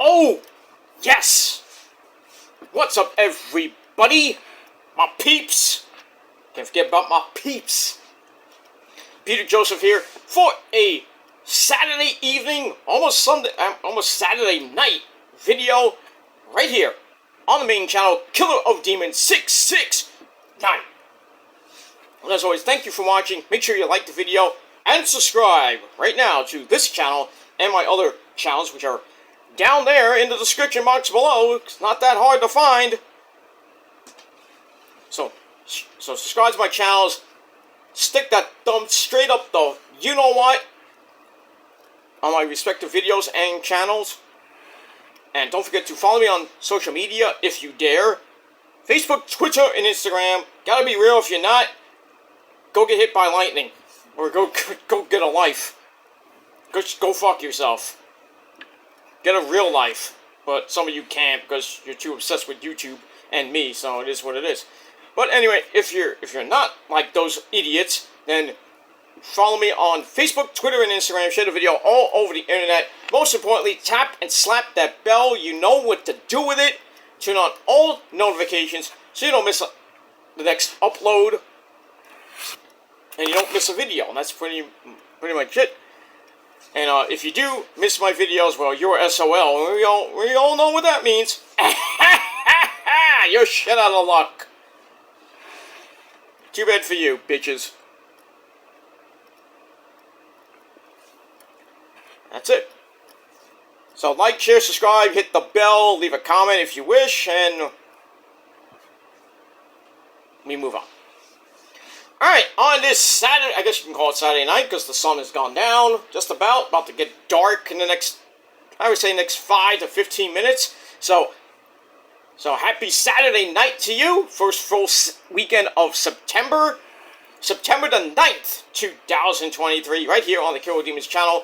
Oh, yes! What's up, everybody? My peeps! Can't forget about my peeps. Peter Joseph here for a Saturday evening, almost Saturday night video right here on the main channel, Killer of Demons 669. And as always, thank you for watching. Make sure you like the video and subscribe right now to this channel and my other channels, which are down there in the description box below. It's not that hard to find. So subscribe to my channels. Stick that thumb straight up the you-know-what on my respective videos and channels. And don't forget to follow me on social media if you dare. Facebook, Twitter, and Instagram. Gotta be real. If you're not, go get hit by lightning. Or go get a life. Go fuck yourself. Get a real life. But some of you can't because you're too obsessed with YouTube and me, so it is what it is. But anyway, if you're not like those idiots, then follow me on Facebook, Twitter, and Instagram. Share the video all over the internet. Most importantly, tap and slap that bell. You know what to do with it. Turn on all notifications so you don't miss the next upload. And you don't miss a video. And that's pretty much it. And if you do miss my videos, well, you're SOL. We all know what that means. You're shit out of luck. Too bad for you, bitches. That's it. So like, share, subscribe, hit the bell, leave a comment if you wish, and we move on. Alright, on this Saturday, I guess you can call it Saturday night because the sun has gone down, just about to get dark in the next, I would say next 5 to 15 minutes. So happy Saturday night to you. First full weekend of September. September the 9th, 2023, right here on the Killer of Demons channel.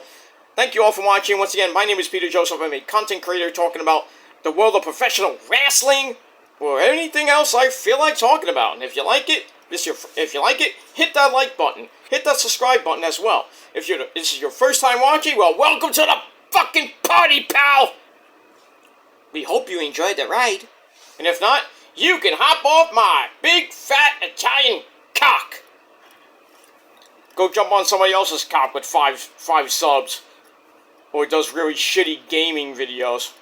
Thank you all for watching. Once again, my name is Peter Joseph. I'm a content creator talking about the world of professional wrestling or anything else I feel like talking about. And if you like it, hit that like button. Hit that subscribe button as well. If this is your first time watching, well, welcome to the fucking party, pal! We hope you enjoyed the ride. And if not, you can hop off my big, fat Italian cock. Go jump on somebody else's cock with five subs. Or does really shitty gaming videos.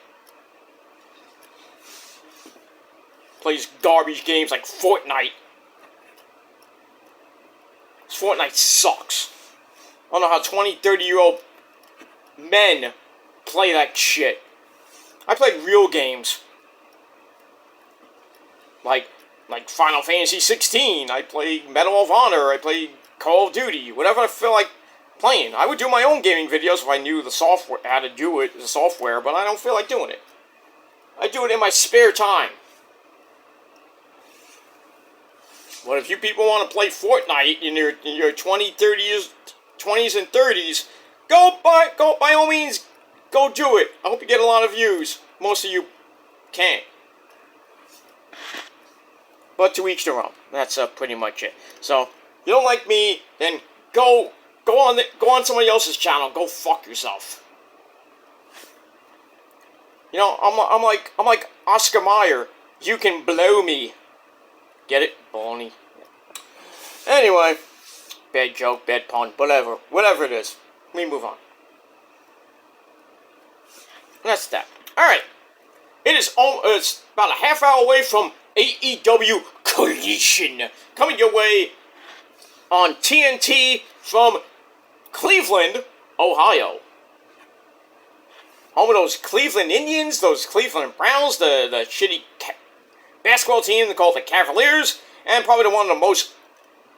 Plays garbage games like Fortnite. Fortnite sucks. I don't know how 20, 30-year-old men play that shit. I play real games. Like Final Fantasy 16. I play Medal of Honor. I play Call of Duty. Whatever I feel like playing. I would do my own gaming videos if I knew the software, how to do it, the software, but I don't feel like doing it. I do it in my spare time. Well, if you people want to play Fortnite in your 20s and 30s, go by all means, go do it. I hope you get a lot of views. Most of you can't. But to each their own. That's pretty much it. So, if you don't like me, then go on somebody else's channel. Go fuck yourself. You know, I'm like Oscar Mayer. You can blow me. Get it? Baloney. Anyway, bad joke, bad pun, whatever it is. We move on. That's that. Alright. It's about a half hour away from AEW Collision. Coming your way on TNT from Cleveland, Ohio. Home of those Cleveland Indians, those Cleveland Browns, the shitty basketball team called the Cavaliers, and probably one of the most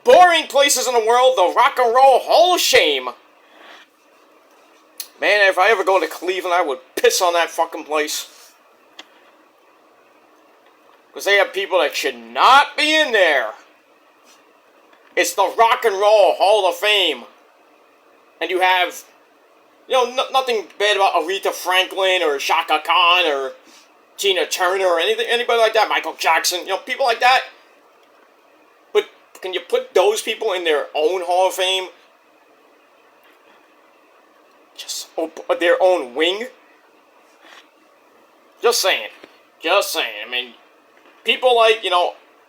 boring places in the world, the Rock and Roll Hall of Shame. Man, if I ever go to Cleveland, I would piss on that fucking place. Because they have people that should not be in there. It's the Rock and Roll Hall of Fame. And you have, you know, nothing bad about Aretha Franklin or Shaka Khan or Tina Turner or anybody like that, Michael Jackson, you know, people like that. But can you put those people in their own Hall of Fame? Just their own wing? Just saying. Just saying. I mean, people like,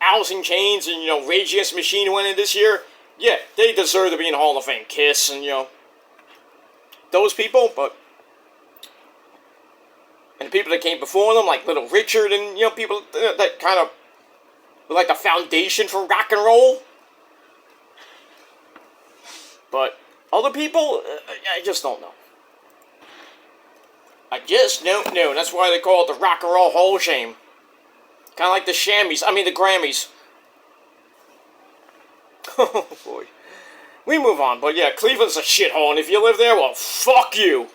Alice in Chains and, Rage Against the Machine who went in this year, yeah, they deserve to be in Hall of Fame. Kiss and, those people, but... And the people that came before them, like Little Richard and, people that kind of were like the foundation for rock and roll. But other people, I just don't know. I just don't know. That's why they call it the Rock and Roll Hall of Shame. Kind of like the the Grammys. Oh, boy. We move on. But yeah, Cleveland's a shithole, and if you live there, well, fuck you.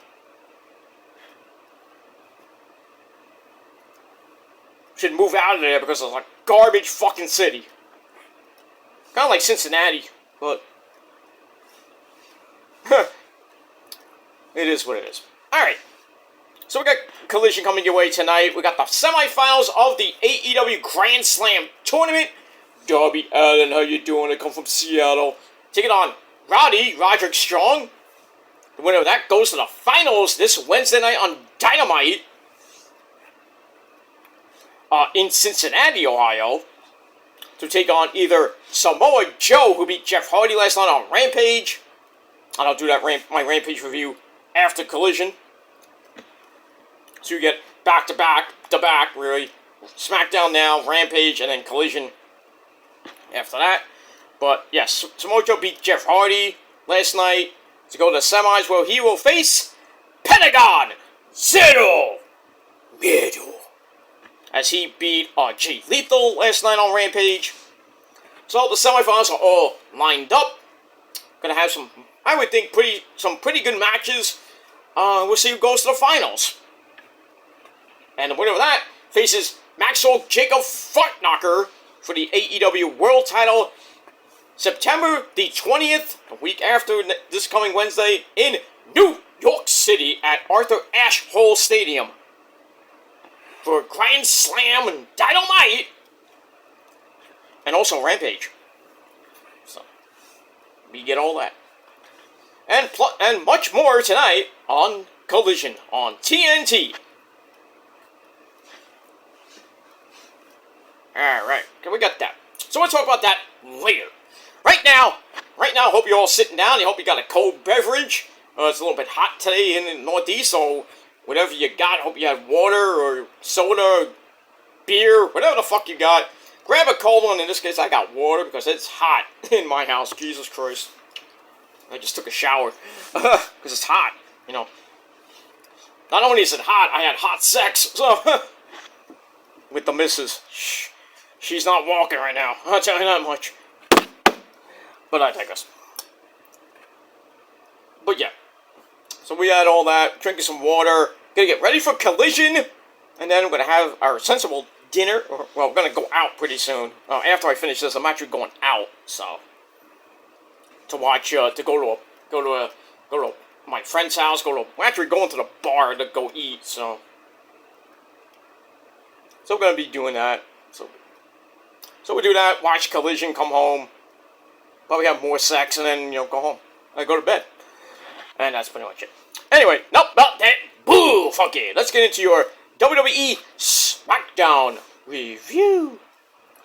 Should move out of there because it's a garbage fucking city. Kind of like Cincinnati, but... It is what it is. Alright. So we got Collision coming your way tonight. We got the semifinals of the AEW Grand Slam Tournament. Darby Allin, how you doing? I come from Seattle. Take it on Roderick Strong. The winner of that goes to the finals this Wednesday night on Dynamite. In Cincinnati, Ohio. To take on either Samoa Joe, who beat Jeff Hardy last night on Rampage. And I'll do that my Rampage review after Collision. So you get back-to-back, really. SmackDown now, Rampage, and then Collision after that. But, yes, Samoa Joe beat Jeff Hardy last night to go to the semis where he will face Pentagon Zero Miedo, as he beat Jay Lethal last night on Rampage. So the semifinals are all lined up. Gonna have some, I would think, some pretty good matches. We'll see who goes to the finals. And the winner of that faces Maxwell Jacob Fartknocker for the AEW World Title September the 20th, a week after this coming Wednesday, in New York City at Arthur Ashe Hall Stadium for Grand Slam and Dynamite, and also Rampage. So, we get all that. And much more tonight on Collision on TNT. Alright, okay, we got that. So we'll talk about that later. Right now, hope you're all sitting down. I hope you got a cold beverage. It's a little bit hot today in the Northeast, so whatever you got, hope you had water or soda, or beer, whatever the fuck you got. Grab a cold one. In this case, I got water because it's hot in my house. Jesus Christ. I just took a shower because it's hot, Not only is it hot, I had hot sex, so with the missus. She's not walking right now, I'll tell you that much. But I digress. But yeah. So we had all that, drinking some water, gonna get ready for Collision, and then we're gonna have our sensible dinner. Well, we're gonna go out pretty soon. After I finish this, I'm actually going out, so to watch, to go to my friend's house, we're actually going to the bar to go eat, so we're gonna be doing that. So we do that, watch Collision, come home, probably have more sex, and then, go home. I go to bed. And that's pretty much it. Anyway, nope, not that. Boo, funky. Let's get into your WWE Smackdown review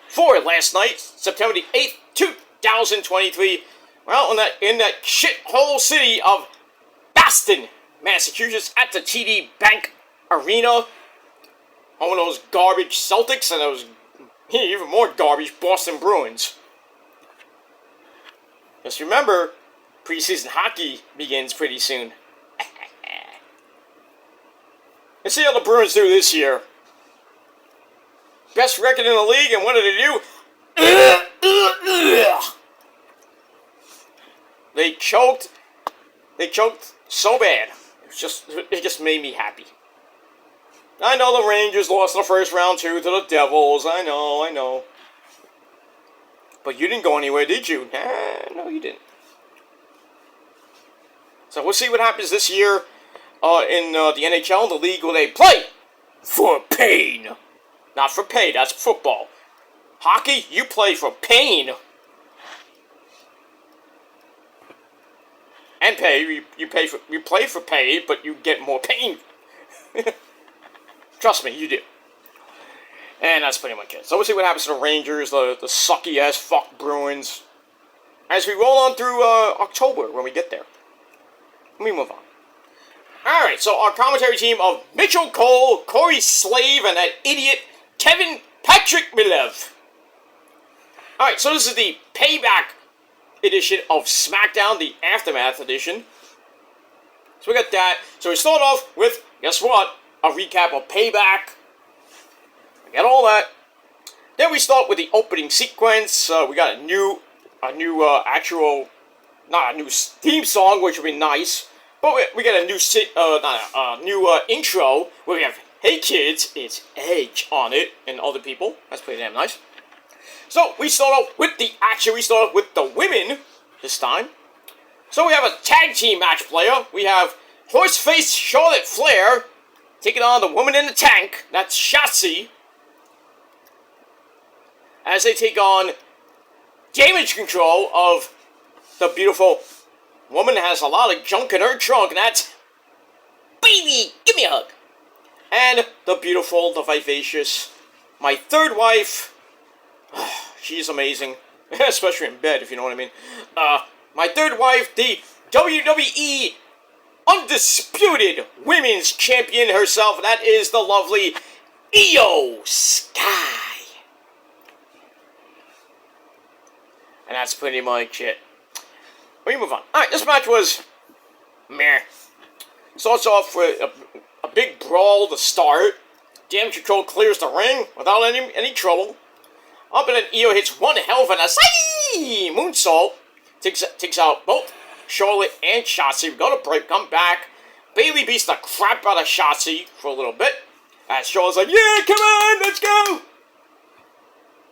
for last night, September the 8th, 2023. Well, in that shithole city of Boston, Massachusetts, at the TD Bank Arena. Home of those garbage Celtics and those even more garbage Boston Bruins. Just remember, preseason hockey begins pretty soon. Let's see how the Bruins do this year. Best record in the league, and what did they do? They choked. They choked so bad. It just made me happy. I know the Rangers lost the first round too to the Devils. I know. But you didn't go anywhere, did you? No, you didn't. So we'll see what happens this year in the NHL, the league where they play for pain. Not for pay, that's football. Hockey, you play for pain. And pay, you play for pay, but you get more pain. Trust me, you do. And that's pretty much it. So we'll see what happens to the Rangers, the sucky-ass fuck Bruins, as we roll on through October when we get there. Let me move on. Alright, so our commentary team of Mitchell Cole, Corey Slave, and that idiot Kevin Patrick Milev. Alright, so this is the Payback edition of Smackdown, the Aftermath edition. So we got that. So we start off with, guess what? A recap of Payback. We got all that. Then we start with the opening sequence. We got a new actual, not a new theme song, which would be nice. But we got a new intro where we have, "Hey kids, it's Edge" on it, and other people. That's pretty damn nice. So we start off with the action. We start off with the women this time. So we have a tag team match player. We have Horseface Charlotte Flair taking on the woman in the tank. That's Shotzi. As they take on Damage Control of the beautiful woman that has a lot of junk in her trunk. And that's Baby. Give me a hug. And the beautiful, the vivacious, my third wife. She's amazing. Especially in bed, if you know what I mean. My third wife, the WWE Undisputed Women's Champion herself. And that is the lovely Io Sky. And that's pretty much it. We move on. Alright, this match was meh. Starts off with a big brawl to start. Damage Control clears the ring without any trouble. Up and then Io hits one hell of an Asai moonsault. Takes out both Charlotte and Shotzi. We go to break, come back. Bayley beats the crap out of Shotzi for a little bit. As Charlotte's like, "Yeah, come on, let's go!"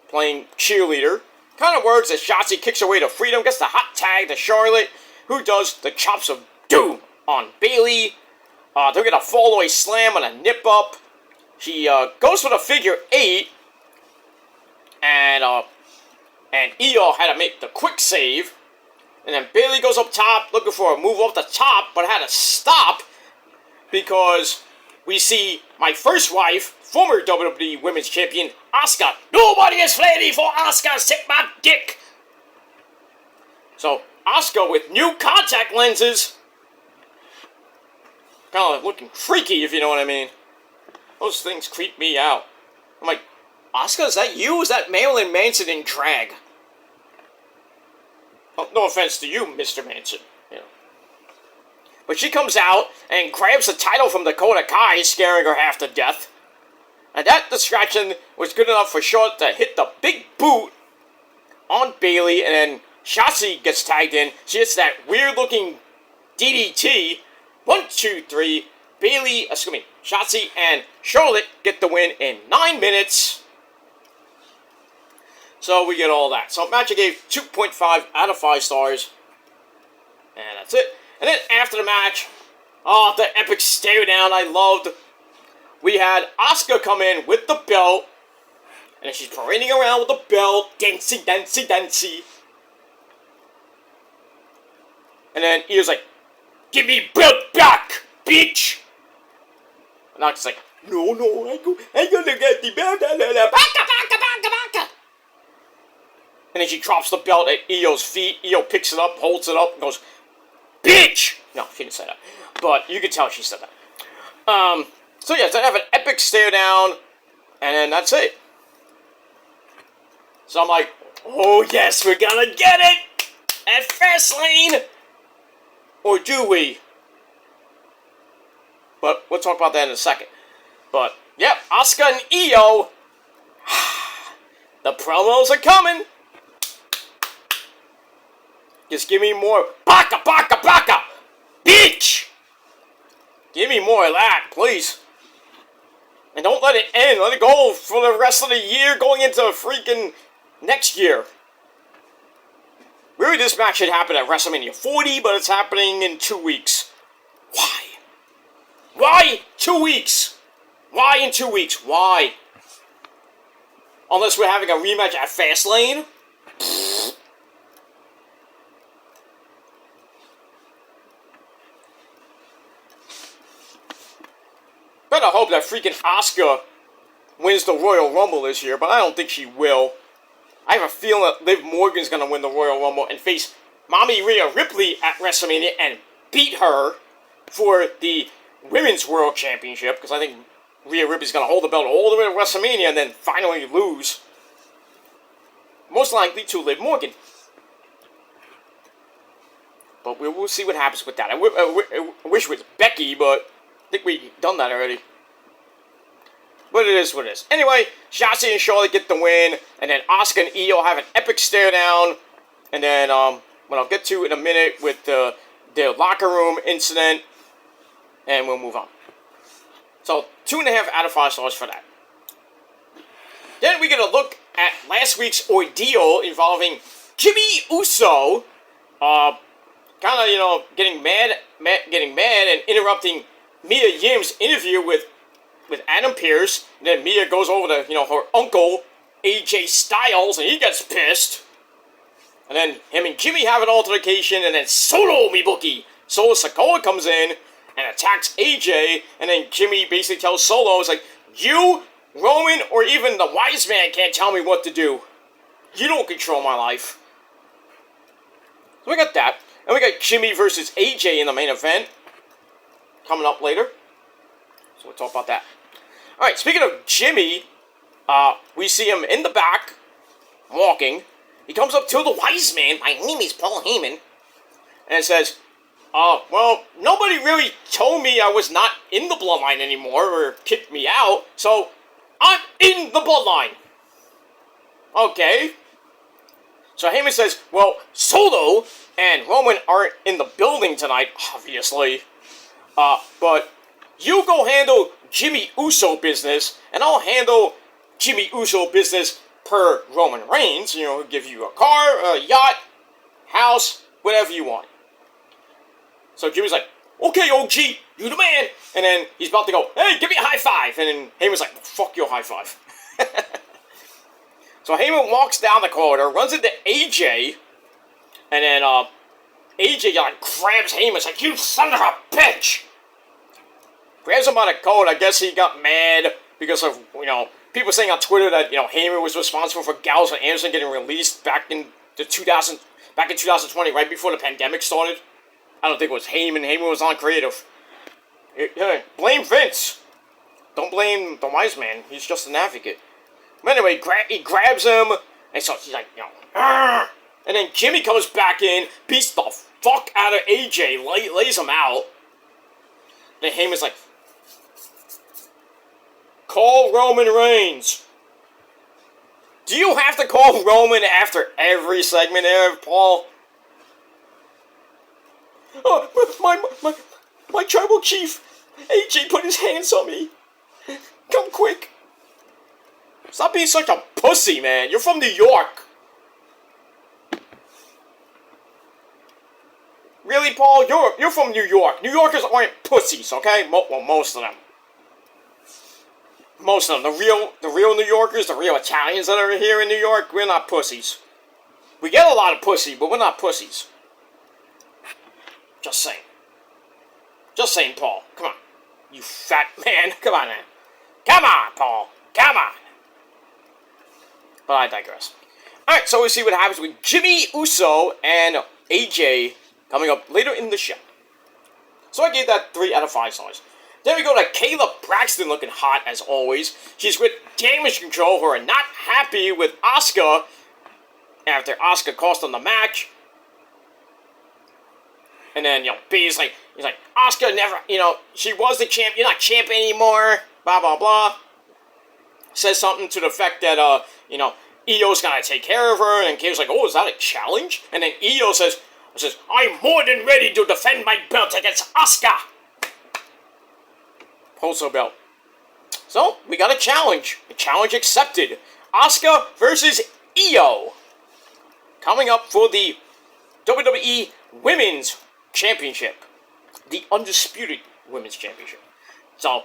Playing cheerleader. Kind of works as Shotzi kicks her way to freedom. Gets the hot tag to Charlotte, who does the chops of doom on Bayley. They're going to fall away slam on a nip up. She goes for the figure 8. And Io had to make the quick save. And then Bayley goes up top looking for a move off the top, but had to stop because we see my first wife, former WWE Women's Champion, Asuka. Nobody is ready for Asuka. Take my dick. So Asuka with new contact lenses, kind of looking freaky, if you know what I mean. Those things creep me out. I'm like, Asuka, is that you? Is that Marilyn Manson in drag? Oh, no offense to you, Mr. Manson. You know. But she comes out and grabs the title from Dakota Kai, scaring her half to death. And that distraction was good enough for Charlotte to hit the big boot on Bayley, and then Shotzi gets tagged in. She hits that weird-looking DDT. 1, 2, 3. Shotzi and Charlotte get the win in 9 minutes. So we get all that. So match I gave 2.5 out of 5 stars. And that's it. And then after the match, the epic stare down I loved. We had Asuka come in with the belt. And she's parading around with the belt. Dancy, dancy, dancy. And then he was like, "Give me belt back, bitch!" And Asuka's like, "No, I'm gonna get the belt. Baka. And then she drops the belt at Io's feet. Io picks it up, holds it up, and goes, "Bitch!" No, she didn't say that. But you could tell she said that. So yeah, they have an epic stare down, and then that's it. So I'm like, oh yes, we're gonna get it! At Fastlane! Or do we? But we'll talk about that in a second. But, yep, Asuka and Io. The promos are coming! Just give me more baka, bitch! Give me more of that, please. And don't let it end. Let it go for the rest of the year, going into freaking next year. Really, this match should happen at WrestleMania 40, but it's happening in 2 weeks. Why? Why 2 weeks? Why in 2 weeks? Why? Unless we're having a rematch at Fastlane? But better hope that freaking Asuka wins the Royal Rumble this year, but I don't think she will. I have a feeling that Liv Morgan's going to win the Royal Rumble and face Mommy Rhea Ripley at WrestleMania and beat her for the Women's World Championship, because I think Rhea Ripley's going to hold the belt all the way to WrestleMania and then finally lose. Most likely to Liv Morgan. But we'll see what happens with that. I wish it was Becky, but I think we've done that already. But it is what it is. Anyway, Shotzi and Charlotte get the win, and then Asuka and Io have an epic stare down, and then what I'll get to in a minute with the locker room incident, and we'll move on. So 2.5 out of 5 stars for that. Then we get a look at last week's ordeal involving Jimmy Uso, kind of getting mad and interrupting Mia Yim's interview with Adam Pearce, and then Mia goes over to, her uncle, AJ Styles, and he gets pissed. And then him and Jimmy have an altercation, and then Solo Mibuki, Solo Sikoa comes in and attacks AJ, and then Jimmy basically tells Solo, it's like, you, Roman, or even the wise man can't tell me what to do. You don't control my life. So we got that. And we got Jimmy versus AJ in the main event coming up later. So we'll talk about that. Alright, speaking of Jimmy, we see him in the back, walking. He comes up to the wise man, my name is Paul Heyman, and says, well, nobody really told me I was not in the bloodline anymore, or kicked me out, so I'm in the bloodline. Okay. So Heyman says, well, Solo and Roman aren't in the building tonight, obviously, but you go handle Jimmy Uso business, and I'll handle Jimmy Uso business per Roman Reigns. He'll give you a car, a yacht, house, whatever you want. So Jimmy's like, okay, OG, you the man. And then he's about to go, hey, give me a high five. And then Heyman's like, fuck your high five. So Heyman walks down the corridor, runs into AJ, and then AJ grabs Heyman. It's like, you son of a bitch. Grabs him by the coat. I guess he got mad because of, people saying on Twitter that, Heyman was responsible for Gallows and Anderson getting released back in 2020, right before the pandemic started. I don't think it was Heyman. Heyman was on creative. Blame Vince. Don't blame the wise man. He's just an advocate. But anyway, he grabs him, and so he's like, Argh! And then Jimmy comes back in, beats the fuck out of AJ, lays him out. Then Heyman's like, call Roman Reigns. Do you have to call Roman after every segment there, Paul? Oh, my tribal chief, AJ, put his hands on me. Come quick. Stop being such a pussy, man. You're from New York. Really, Paul? You're from New York. New Yorkers aren't pussies, okay? Well, most of them. Most of them. The real New Yorkers, the real Italians that are here in New York, we're not pussies. We get a lot of pussy, but we're not pussies. Just saying. Just saying, Paul. Come on. You fat man. Come on, man. Come on, Paul. Come on. But I digress. Alright, so we see what happens with Jimmy Uso and AJ coming up later in the show. So I gave that 3 out of 5 stars. Then we go to Kayla Braxton looking hot as always. She's with Damage Control who are not happy with Asuka after Asuka cost them the match. And then, he's like, Asuka never, she was the champ, you're not champ anymore, blah, blah, blah. Says something to the effect that, Io's gonna take care of her, and Kayla's like, oh, is that a challenge? And then Io says, I'm more than ready to defend my belt against Asuka. Holds her belt. So, we got a challenge. A challenge accepted. Asuka versus Io. Coming up for the WWE Women's Championship. The Undisputed Women's Championship. So,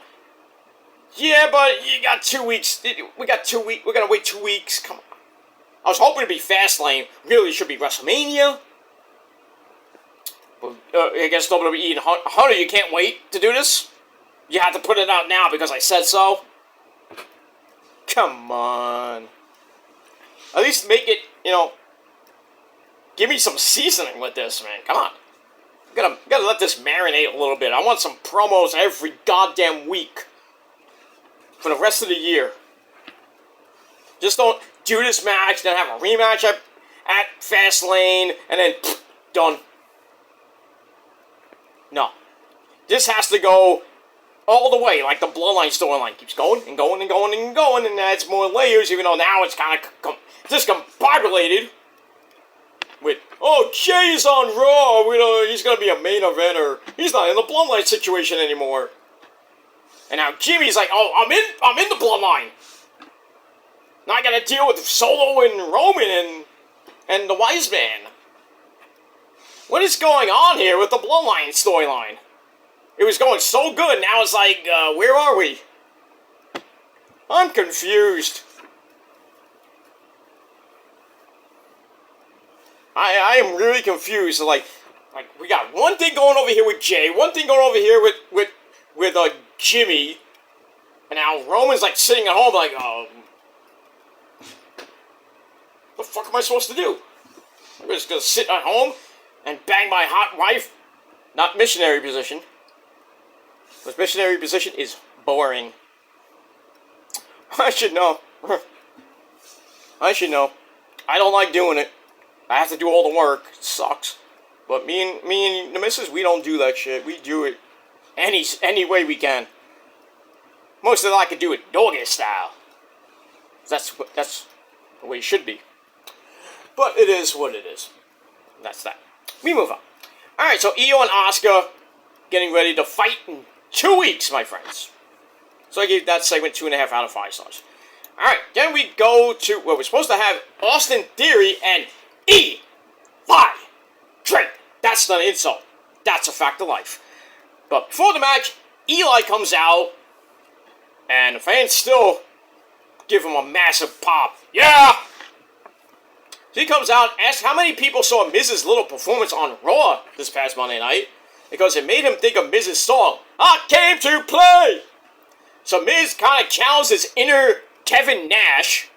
yeah, but you got 2 weeks. We got 2 weeks. We're gonna wait 2 weeks. Come on. I was hoping to be Fastlane. Really, it should be WrestleMania. But against WWE and Hunter, you can't wait to do this. You have to put it out now because I said so? Come on. At least make it, give me some seasoning with this, man. Come on. Gotta let this marinate a little bit. I want some promos every goddamn week. For the rest of the year. Just don't do this match, then have a rematch at Fastlane, and then done. No. This has to go all the way, like the Bloodline storyline keeps going and going and going and going, and adds more layers, even though now it's kind of discombobulated with, oh, Jay's on Raw, he's going to be a main eventer. He's not in the Bloodline situation anymore. And now Jimmy's like, oh, I'm in the Bloodline. Now I got to deal with Solo and Roman and the Wise Man. What is going on here with the Bloodline storyline? It was going so good, now it's like, where are we? I'm confused. I am really confused. Like we got one thing going over here with Jay, one thing going over here with Jimmy, and now Roman's like sitting at home like, what the fuck am I supposed to do? I'm just gonna sit at home and bang my hot wife? Not missionary position. Because missionary position is boring. I should know. I should know. I don't like doing it. I have to do all the work. It sucks. But me and the missus, we don't do that shit. We do it any way we can. Most of it I could do it doggy style. That's the way it should be. But it is what it is. That's that. We move on. Alright, so Io and Asuka getting ready to fight in 2 weeks, my friends. So I gave that segment 2.5 out of 5 stars. Alright, then we go to, well, we're supposed to have Austin Theory and Eli Drake. That's not an insult. That's a fact of life. But before the match, Eli comes out, and the fans still give him a massive pop. Yeah! So he comes out, asks how many people saw Miz's little performance on Raw this past Monday night, because it made him think of Miz's song, I Came to Play! So Miz kind of channels his inner Kevin Nash,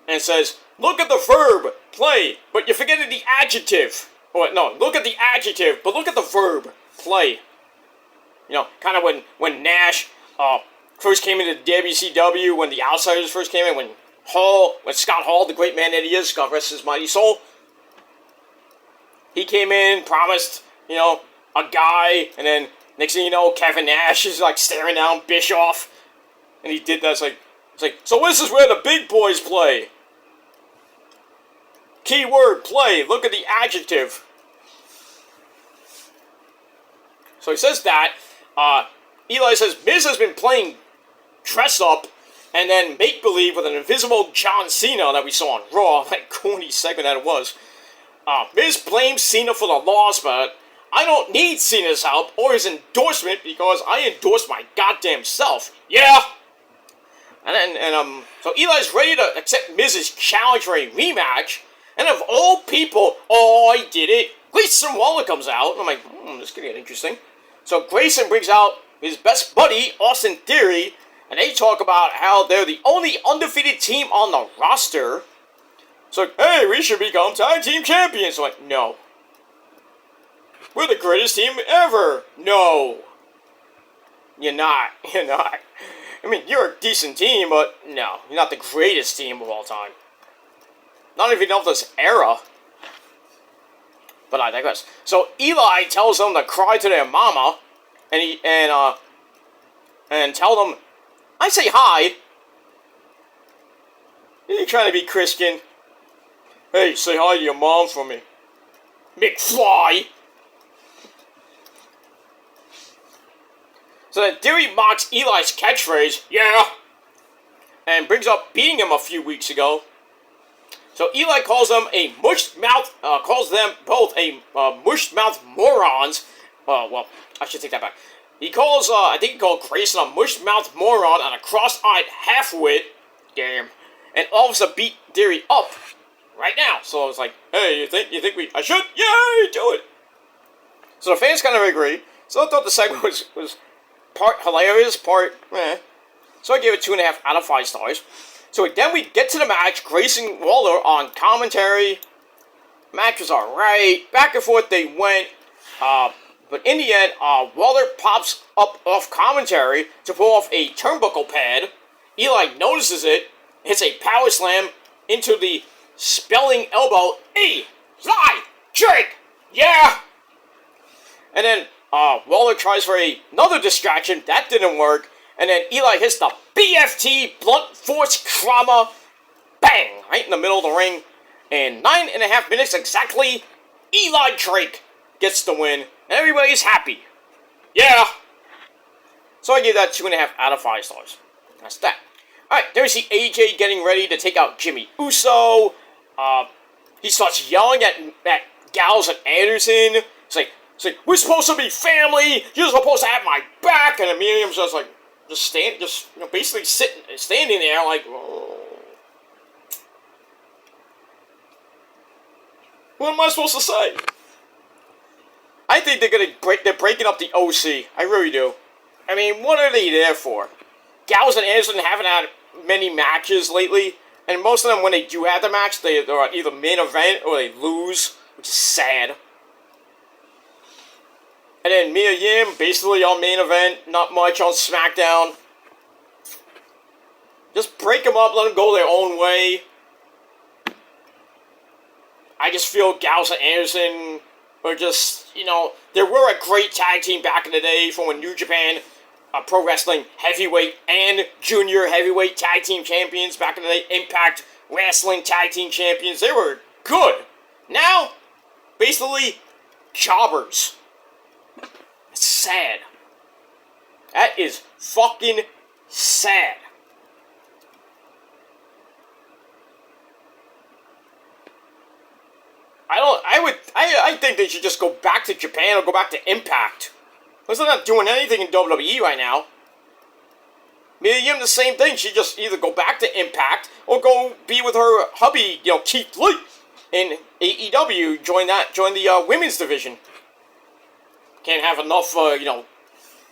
and says, look at the verb, play, but you're forgetting the adjective. Or, no, look at the adjective, but look at the verb, play. Kind of when Nash first came into WCW, when the Outsiders first came in, when Scott Hall, the great man that he is, God rest his mighty soul, he came in, promised, a guy, and then next thing you know, Kevin Nash is like staring down Bischoff, and he did that. It's like, so this is where the big boys play. Keyword play. Look at the adjective. So he says that. Eli says Miz has been playing dress up and then make believe with an invisible John Cena that we saw on Raw. That corny segment that it was. Miz blames Cena for the loss, but I don't need Cena's help or his endorsement because I endorse my goddamn self. Yeah. So Eli's ready to accept Miz's challenge for a rematch. And of all people, I did it. Grayson Waller comes out. And I'm like, this could get interesting. So Grayson brings out his best buddy, Austin Theory. And they talk about how they're the only undefeated team on the roster. So, hey, we should become tag team champions. So I'm like, no. We're the greatest team ever. No. You're not. You're not. I mean, you're a decent team, but no. You're not the greatest team of all time. Not even of this era. But I digress. So Eli tells them to cry to their mama, and tell them, I say hi. Are you trying to be Christian? Hey, say hi to your mom for me. McFly. So then Theory mocks Eli's catchphrase, yeah, and brings up beating him a few weeks ago. So Eli calls them a calls them both a mushed mouth morons. Well, I should take that back. He calls, I think he called Grayson a mushed mouth moron and a cross-eyed half-wit. Damn. And offers to beat Theory up right now. So I was like, hey, you think I should? Yay, do it. So the fans kind of agree. So I thought the segment was part hilarious, part meh. So I gave it 2.5 out of 5 stars. So then we get to the match, Grayson Waller on commentary. Match was alright. Back and forth they went. But in the end, Waller pops up off commentary to pull off a turnbuckle pad. Eli notices it, hits a power slam into the spelling elbow. Eli Drake! Yeah! And then Waller tries for another distraction. That didn't work. And then Eli hits the BFT, blunt force trauma. Bang! Right in the middle of the ring. In 9.5 minutes exactly, Eli Drake gets the win. And everybody's happy. Yeah! So I gave that 2.5 out of 5 stars. That's that. Alright, there we see AJ getting ready to take out Jimmy Uso. He starts yelling at Gallows and Anderson. It's like, we're supposed to be family. You're supposed to have my back. And Miriam's just like, basically standing there like, oh. What am I supposed to say? I think they're breaking up the OC. I really do. I mean, what are they there for? Gallows and Anderson haven't had many matches lately, and most of them, when they do have the match, they're either main event or they lose, which is sad. And then Mia Yim, basically on main event, not much on Smackdown. Just break them up, let them go their own way. I just feel Gallows and Anderson are just, they were a great tag team back in the day from when New Japan Pro Wrestling heavyweight and junior heavyweight tag team champions back in the day, Impact Wrestling tag team champions. They were good. Now, basically, jobbers. It's sad. That is fucking sad. I think they should just go back to Japan or go back to Impact. Because they're not doing anything in WWE right now. Mia Yim, the same thing. She just either go back to Impact or go be with her hubby, Keith Lee in AEW. Join the women's division. Can't have enough,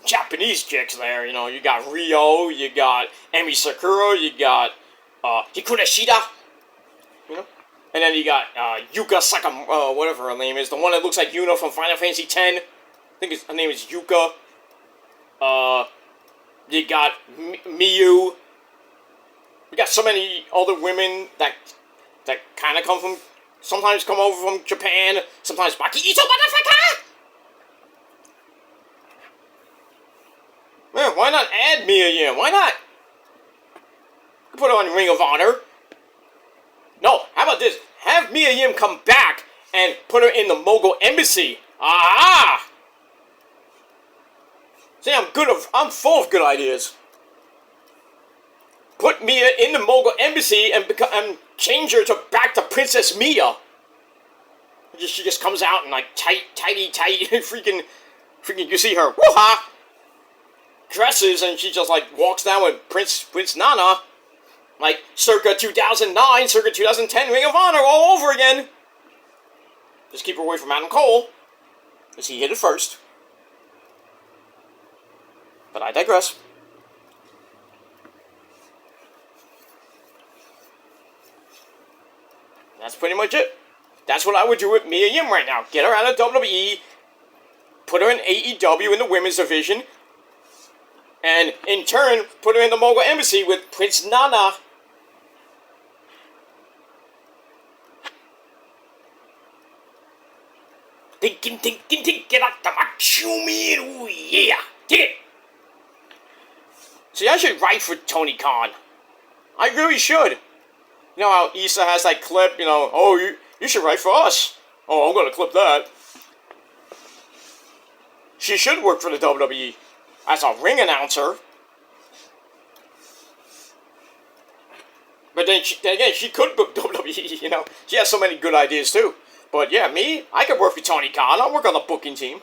Japanese chicks there. You got Rio, you got Emi Sakura, you got Hikuna Shida. And then you got Yuka Sakam, whatever her name is, the one that looks like Yuna from Final Fantasy X. I think her name is Yuka. You got Miyu. We got so many other women that kind of sometimes come over from Japan, sometimes Baki Ito motherfucker! Man, why not add Mia Yim? Why not? Put her on Ring of Honor. No, how about this? Have Mia Yim come back and put her in the Mogul Embassy. Ah! See, I'm full of good ideas. Put Mia in the Mogul Embassy and change her back to Princess Mia. She just comes out in like tighty, freaking, you see her, woo-ha! Dresses, and she just like walks down with Prince Nana. Like, circa 2009, circa 2010, Ring of Honor all over again. Just keep her away from Adam Cole, because he hit it first. But I digress. That's pretty much it. That's what I would do with Mia Yim right now. Get her out of WWE, put her in AEW in the women's division, and in turn, put her in the Mogul Embassy with Prince Nana. Thinking, get out the Machumi, ooh yeah, dig it. See, I should write for Tony Khan. I really should. You know how Issa has that clip, oh, you should write for us. Oh, I'm gonna clip that. She should work for the WWE as a ring announcer. But then again, she could book WWE, She has so many good ideas too. But yeah, I could work for Tony Khan. I'll work on the booking team.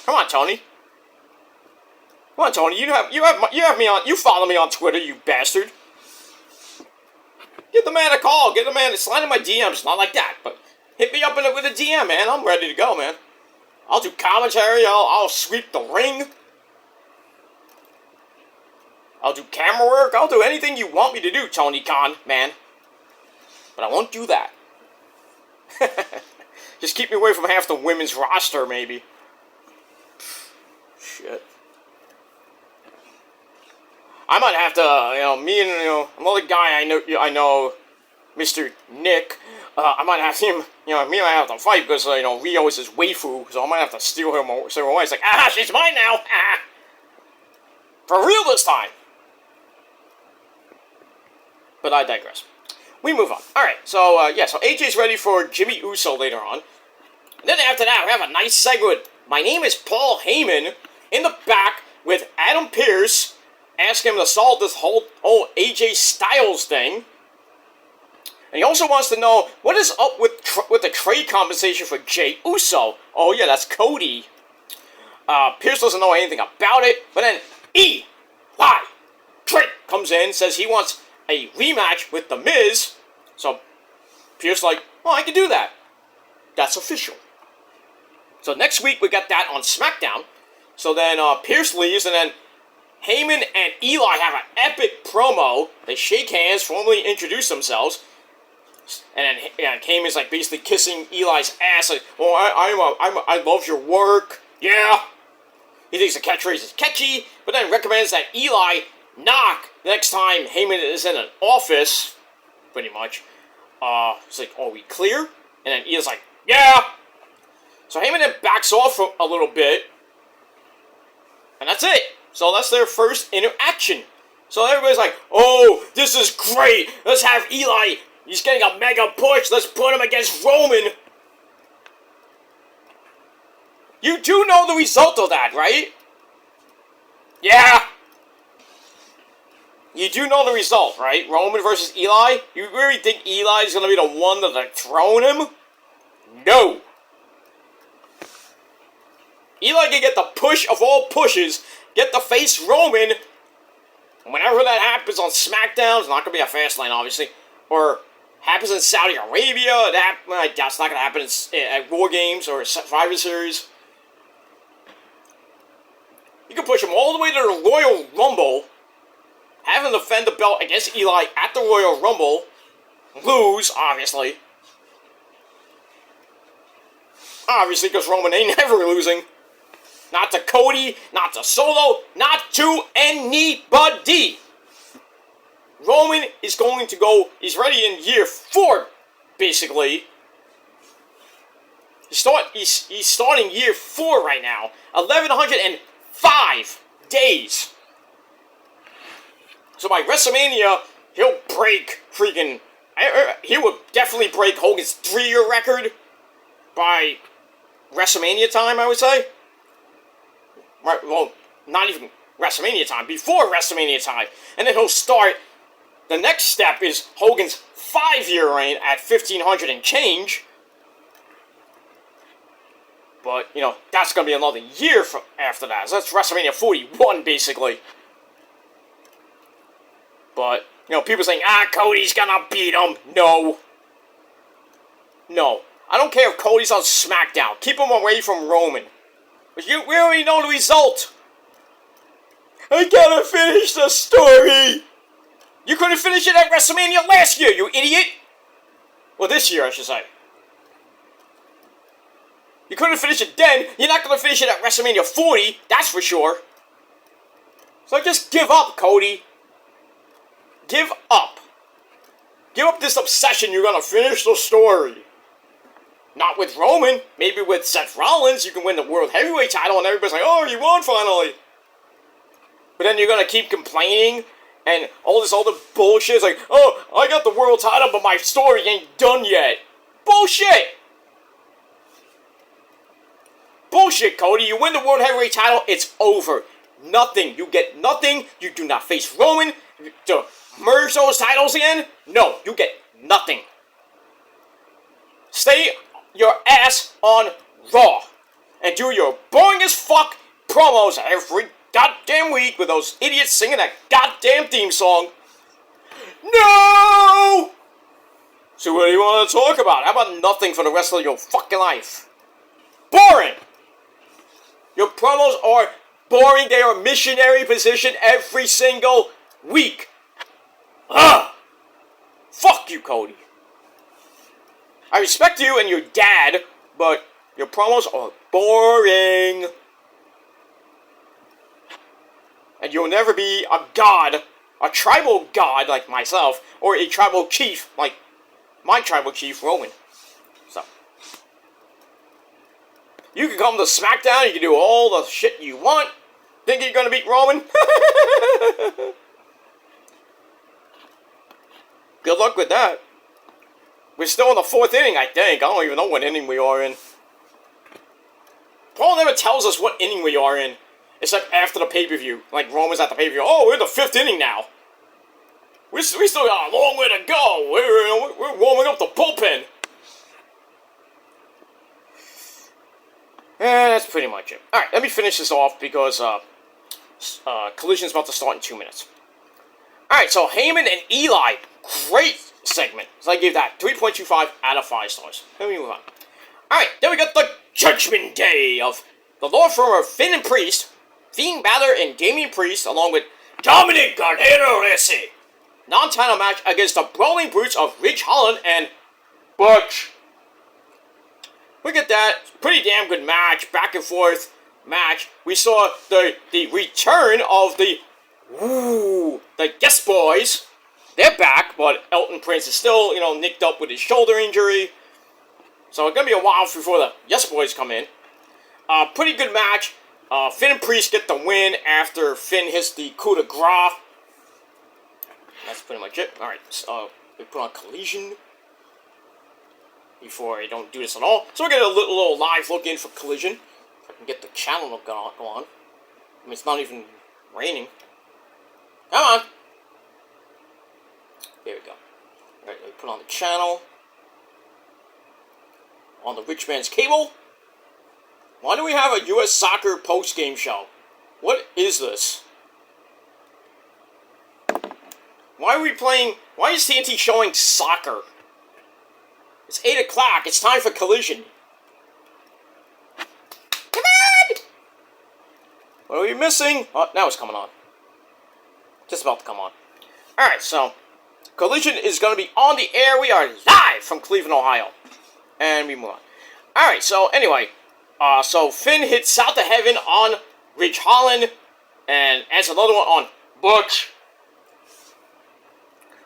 Come on, Tony. Come on, Tony. You have me on. You follow me on Twitter, you bastard. Give the man a call. Get the man to slide in my DMs. Not like that, but hit me up with a DM, man. I'm ready to go, man. I'll do commentary. I'll sweep the ring. I'll do camera work. I'll do anything you want me to do, Tony Khan, man. But I won't do that. Just keep me away from half the women's roster, maybe. Shit. I might have to, me and, another guy I know, Mr. Nick, I might have him, me and I have to fight because, Rio is his waifu, so I might have to steal him away. It's like, she's mine now! Ah! For real this time! But I digress. We move on. Alright, so AJ's ready for Jimmy Uso later on. And then after that, we have a nice segment. My name is Paul Heyman in the back with Adam Pearce, asking him to solve this whole AJ Styles thing. And he also wants to know, what is up with the trade compensation for Jey Uso? Oh yeah, that's Cody. Pearce doesn't know anything about it, but then Eli Drake comes in, says he wants a rematch with The Miz. So Pearce like, I can do that. That's official. So next week we got that on Smackdown. So then Pearce leaves, and then Heyman and Eli have an epic promo. They shake hands, formally introduce themselves. And then Heyman's like basically kissing Eli's ass, like, I love your work. Yeah. He thinks the catchphrase is catchy, but then recommends that Eli knock the next time Heyman is in an office, pretty much. It's like, are we clear? And then Eli's like, yeah. So Heyman then backs off for a little bit, and that's it. So that's their first interaction. So everybody's like, oh, this is great. Let's have Eli. He's getting a mega push. Let's put him against Roman. You do know the result of that, right? Yeah. You do know the result, right? Roman versus Eli? You really think Eli is going to be the one to dethrone him? No. Eli can get the push of all pushes, get to face Roman. Whenever that happens on Smackdown, it's not going to be a fast lane, obviously, or happens in Saudi Arabia, that's not going to happen at War Games or Survivor Series. You can push him all the way to the Royal Rumble, have him defend the belt against Eli at the Royal Rumble, lose, obviously. Obviously, because Roman ain't never losing. Not to Cody, not to Solo, not to anybody. Roman is going to go, he's ready in year 4, basically. He's starting year 4 right now. 1,105 days. So by WrestleMania, he'll break freaking, he would definitely break Hogan's 3-year record by WrestleMania time, I would say. Right, well, not even WrestleMania time, before WrestleMania time. And then he'll start, the next step is Hogan's 5-year reign at 1,500 and change. But, that's going to be another year after that. So that's WrestleMania 41, basically. But, people saying, Cody's going to beat him. No. No. I don't care if Cody's on Smackdown. Keep him away from Roman. But we already know the result. I gotta finish the story. You couldn't finish it at WrestleMania last year, you idiot. Well, this year, I should say. You couldn't finish it then. You're not gonna finish it at WrestleMania 40. That's for sure. So just give up, Cody. Give up. Give up this obsession. You're gonna finish the story. Not with Roman. Maybe with Seth Rollins, you can win the World Heavyweight title and everybody's like, oh, you won finally. But then you're going to keep complaining and all this other bullshit. It's like, oh, I got the world title, but my story ain't done yet. Bullshit. Bullshit, Cody. You win the World Heavyweight title, it's over. Nothing. You get nothing. You do not face Roman to merge those titles again. No, you get nothing. Stay your ass on Raw and do your boring as fuck promos every goddamn week with those idiots singing that goddamn theme song. No! So what do you want to talk about? How about nothing for the rest of your fucking life? Boring! Your promos are boring. They are missionary position every single week. Ugh! Fuck you, Cody. I respect you and your dad, but your promos are boring. And you'll never be a god, a tribal god like myself, or a tribal chief like my tribal chief, Roman. So, you can come to Smackdown, you can do all the shit you want. Think you're gonna beat Roman? Good luck with that. We're still in the 4th inning, I think. I don't even know what inning we are in. Paul never tells us what inning we are in. It's like after the pay-per-view. Like Roman's at the pay-per-view. Oh, we're in the 5th inning now. We still got a long way to go. We're warming up the bullpen. And that's pretty much it. Alright, let me finish this off because Collision's about to start in 2 minutes. Alright, so Heyman and Eli. Great segment. So I gave that 3.25 out of 5 stars. Let me move on. Alright, then we got the Judgment Day of the Law Firm of Finn and Priest, Fiend Balor and Damian Priest, along with Dominic Gargano-Resi. Non-title match against the Brawling Brutes of Ridge Holland and Butch. Look at that. Pretty damn good match. Back and forth match. We saw the return of the Guest Boys. They're back, but Elton Prince is still, nicked up with his shoulder injury. So it's going to be a while before the Yes Boys come in. Pretty good match. Finn and Priest get the win after Finn hits the coup de grace. That's pretty much it. Alright, so we put on Collision before I don't do this at all. So we're getting a little live look in for Collision. If I can get the channel to go on. I mean, it's not even raining. Come on. There we go. Alright, let me put on the channel. On the Rich Man's Cable. Why do we have a U.S. Soccer post-game show? What is this? Why are we playing... Why is TNT showing soccer? It's 8 o'clock. It's time for Collision. Come on! What are we missing? Oh, now it's coming on. Just about to come on. Alright, so... Collision is going to be on the air. We are live from Cleveland, Ohio. And we move on. Alright, so anyway. So Finn hits South of Heaven on Ridge Holland. And adds another one on Butch.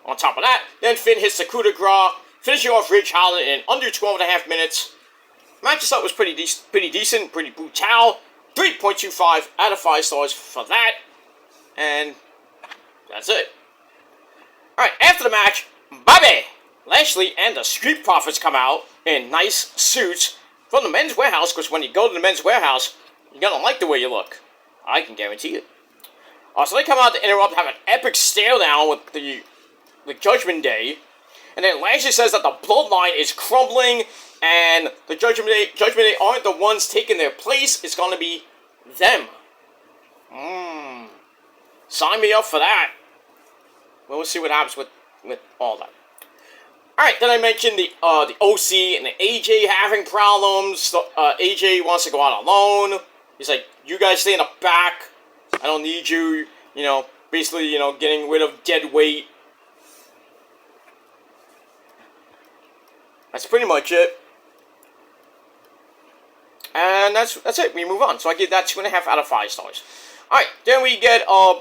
On top of that, then Finn hits the coup de grace, finishing off Ridge Holland in under 12.5 minutes. Match itself was pretty decent, pretty brutal. 3.25 out of 5 stars for that. And that's it. Alright, after the match, Bobby Lashley and the Street Profits come out in nice suits from the Men's Warehouse, because when you go to the Men's Warehouse, you're going to like the way you look. I can guarantee it. So they come out to interrupt, have an epic stare down with the Judgment Day, and then Lashley says that the Bloodline is crumbling, and the Judgment Day aren't the ones taking their place. It's going to be them. Sign me up for that. We'll see what happens with all that. Alright, then I mentioned the OC and the AJ having problems. So, AJ wants to go out alone. He's like, you guys stay in the back. I don't need you. Basically, getting rid of dead weight. That's pretty much it. And that's it. We move on. So I give that 2.5 out of 5 stars. Alright, then we get a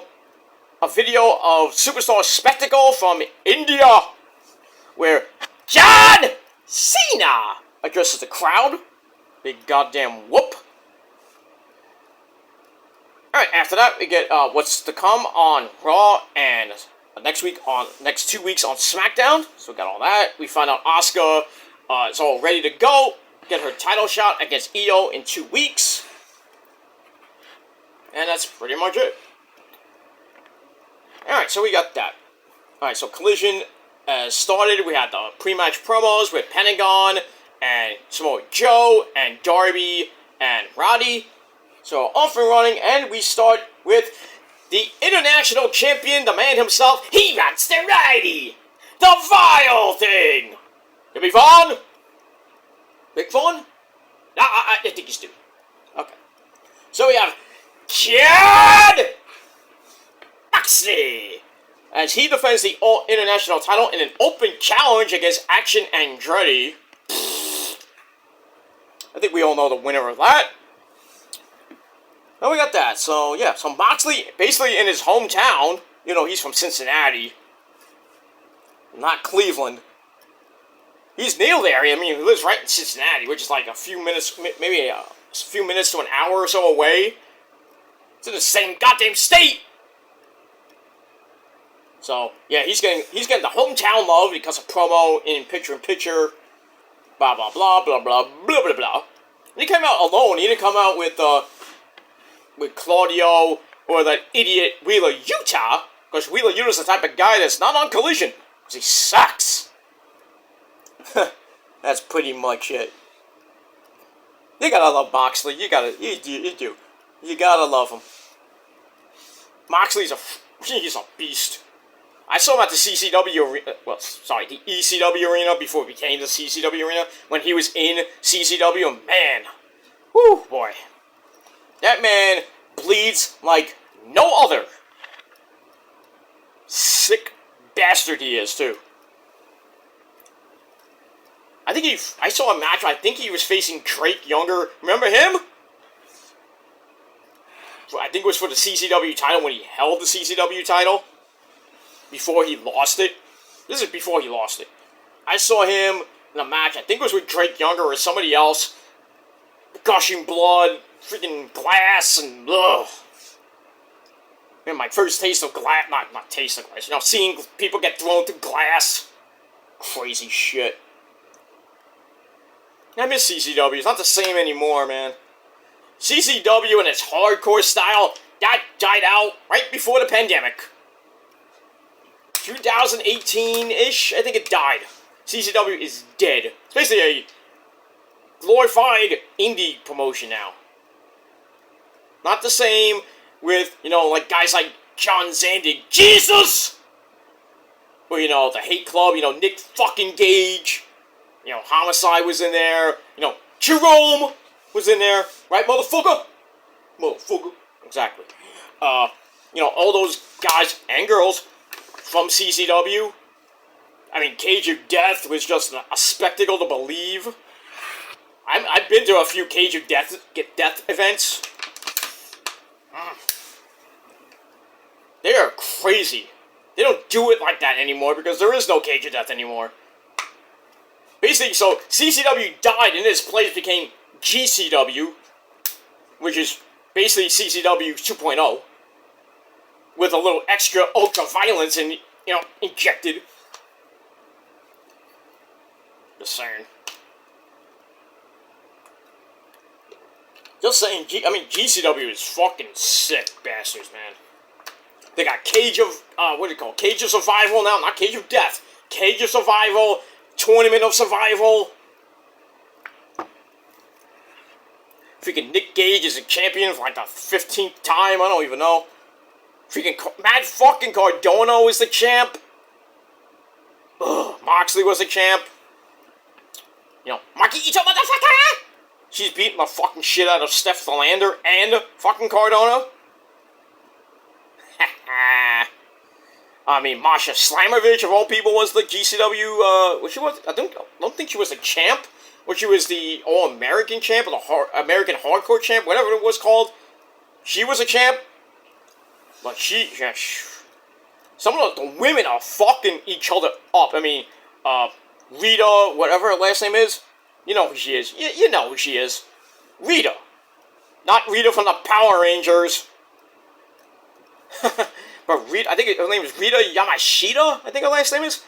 video of Superstar Spectacle from India, where John Cena addresses the crowd. Big goddamn whoop. Alright, after that, we get what's to come on Raw and next 2 weeks on Smackdown. So we got all that. We find out Asuka is all ready to go. Get her title shot against Io in 2 weeks. And that's pretty much it. Alright, so we got that. Alright, so Collision started. We had the pre-match promos with Pentagon and Samoa Joe and Darby and Roddy. So off and running, and we start with the International Champion, the man himself. He wants the righty, the Vile Thing. Gonna be fun? Big fun? I think he's stupid. Okay. So we have Jon Moxley as he defends the All International title in an open challenge against Action Andretti. I think we all know the winner of that. Now we got that. So yeah, so Moxley basically in his hometown. You know, he's from Cincinnati, not Cleveland. He's near there. I mean, he lives right in Cincinnati, which is like a few minutes, maybe a few minutes to an hour or so away. It's in the same goddamn state. So yeah, he's getting the hometown love because of promo in picture. Blah blah blah blah blah blah blah blah. And he came out alone. He didn't come out with Claudio or that idiot Wheeler Yuta, because Wheeler Yuta's the type of guy that's not on Collision because he sucks. That's pretty much it. You gotta love Moxley. You do. You gotta love him. Moxley's he's a beast. I saw him at the CCW arena, the ECW arena before it became the CCW arena, when he was in CCW, man, whoo, boy. That man bleeds like no other. Sick bastard he is, too. I saw a match, I think he was facing Drake Younger, remember him? I think it was for the CCW title when he held the CCW title. Before he lost it. This is before he lost it. I saw him in a match, I think it was with Drake Younger or somebody else. Gushing blood, freaking glass, and ugh. Man, my first taste of glass, not taste of glass, seeing people get thrown through glass. Crazy shit. I miss CCW, it's not the same anymore, man. CCW and its hardcore style, that died out right before the pandemic. 2018-ish, I think it died. CCW is dead. It's basically a glorified indie promotion now. Not the same with, like guys like John Zandig. Jesus! Or, the Hate Club, Nick fucking Gage. Homicide was in there. Jerome was in there. Right, motherfucker? Motherfucker. Exactly. All those guys and girls from CCW. I mean, Cage of Death was just a spectacle to believe. I've been to a few Cage of Death events. They are crazy. They don't do it like that anymore because there is no Cage of Death anymore. Basically, so CCW died and its place became GCW, which is basically CCW 2.0. With a little extra ultra violence and, injected. Just saying. GCW is fucking sick bastards, man. They got Cage of, Cage of Survival now, not Cage of Death. Cage of Survival, Tournament of Survival. Freaking Nick Gage is a champion for like the 15th time, I don't even know. Freaking Matt fucking Cardona is the champ. Ugh, Moxley was the champ. Maki Ito, motherfucker! She's beating the fucking shit out of Steph Thalander and fucking Cardona. Masha Slamovich, of all people, was the GCW, I don't think she was the champ. Or she was the All-American champ, or the American Hardcore champ, whatever it was called. She was a champ. But some of the women are fucking each other up. Rita, whatever her last name is, you know who she is. You know who she is. Rita. Not Rita from the Power Rangers. But Rita, I think her name is Rita Yamashita, I think her last name is.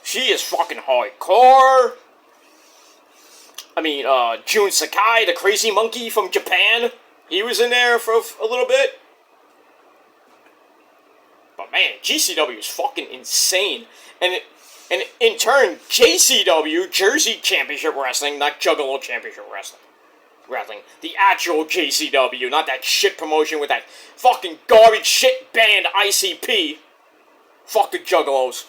She is fucking hardcore. Jun Sakai, the crazy monkey from Japan. He was in there for a little bit. But man, GCW is fucking insane. And in turn, JCW, Jersey Championship Wrestling, not Juggalo Championship Wrestling. The actual JCW, not that shit promotion with that fucking garbage shit band ICP. Fuck the Juggalos.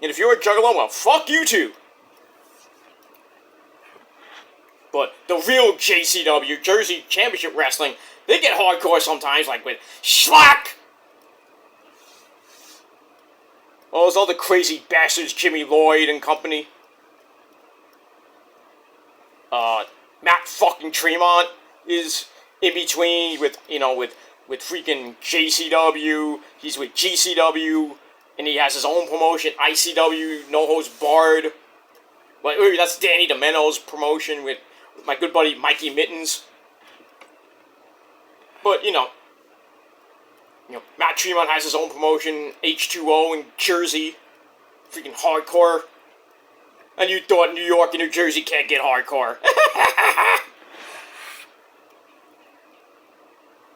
And if you're a Juggalo, well, fuck you too. But the real JCW, Jersey Championship Wrestling, they get hardcore sometimes, like with Slack. All those other crazy bastards, Jimmy Lloyd and company. Matt fucking Tremont is in between with, with freaking JCW. He's with GCW, and he has his own promotion, ICW, No Holds Barred. But that's Danny DiMenno's promotion with my good buddy Mikey Mittens. But, Matt Tremont has his own promotion, H2O in Jersey. Freaking hardcore. And you thought New York and New Jersey can't get hardcore.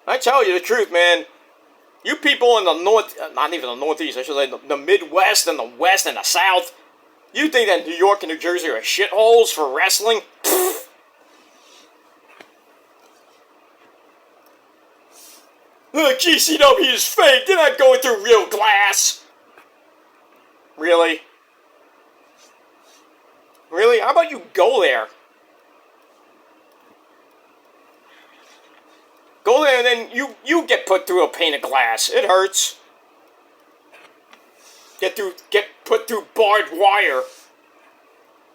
I tell you the truth, man. You people in the North, not even the Northeast, I should say, the Midwest and the West and the South, you think that New York and New Jersey are shitholes for wrestling? GCW is fake. They're not going through real glass. Really? Really? How about you go there? Go there and then you get put through a pane of glass. It hurts. Get put through barbed wire.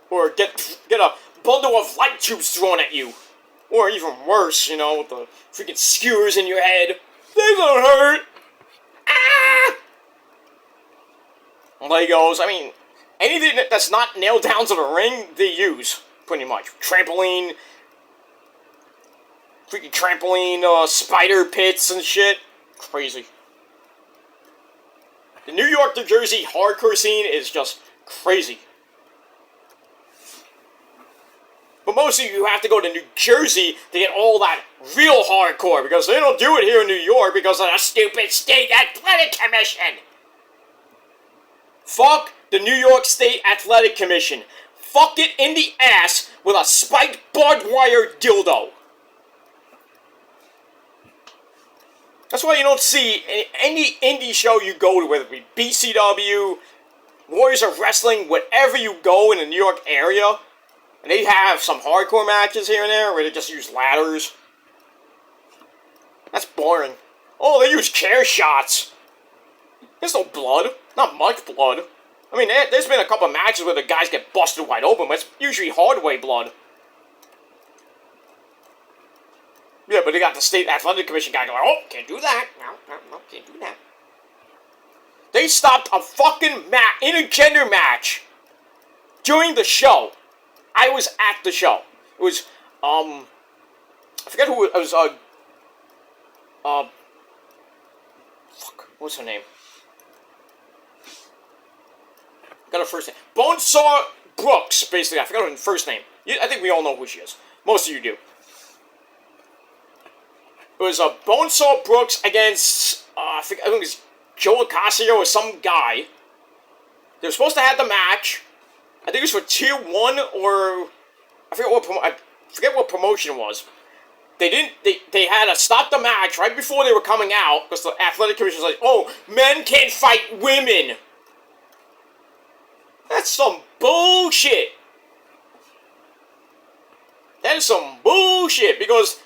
Or get a bundle of light tubes thrown at you. Or even worse, with the freaking skewers in your head. They don't hurt. Ah! Legos, anything that's not nailed down to the ring, they use, pretty much. Trampoline, freaking trampoline, spider pits and shit. Crazy. The New York, New Jersey hardcore scene is just crazy. But mostly you have to go to New Jersey to get all that real hardcore, because they don't do it here in New York because of the stupid State Athletic Commission. Fuck the New York State Athletic Commission. Fuck it in the ass with a spiked barbed wire dildo. That's why you don't see any indie show you go to, whether it be BCW, Warriors of Wrestling, wherever you go in the New York area, and they have some hardcore matches here and there where they just use ladders. That's boring. Oh, they use chair shots. There's no blood. Not much blood. There's been a couple of matches where the guys get busted wide open, but it's usually hard-way blood. Yeah, but they got the State Athletic Commission guy going, oh, can't do that. No, can't do that. They stopped a fucking intergender match during the show. I was at the show. It was, I forget who it was, what's her name? Got her first name. Bonesaw Brooks, basically. I forgot her first name. I think we all know who she is. Most of you do. It was Bonesaw Brooks against, I think it was Joe Ocasio or some guy. They were supposed to have the match. I think it was for Tier 1 or... I forget what promotion it was. They had to stop the match right before they were coming out, because the Athletic Commission was like, oh, men can't fight women. That's some bullshit. That is some bullshit, because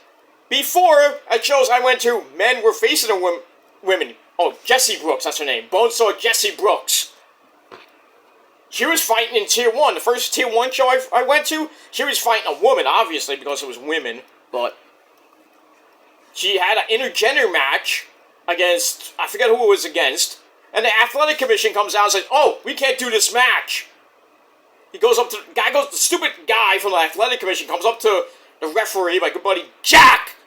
before, at shows I went to, men were facing the women. Oh, Jessie Brooks, that's her name. Bonesaw Jessie Brooks. She was fighting in Tier 1. The first Tier 1 show I went to, she was fighting a woman, obviously, because it was women, but she had an intergender match against, I forget who it was against, and the Athletic Commission comes out and says, oh, we can't do this match. He goes up to, the stupid guy from the Athletic Commission comes up to the referee, my good buddy, Jack!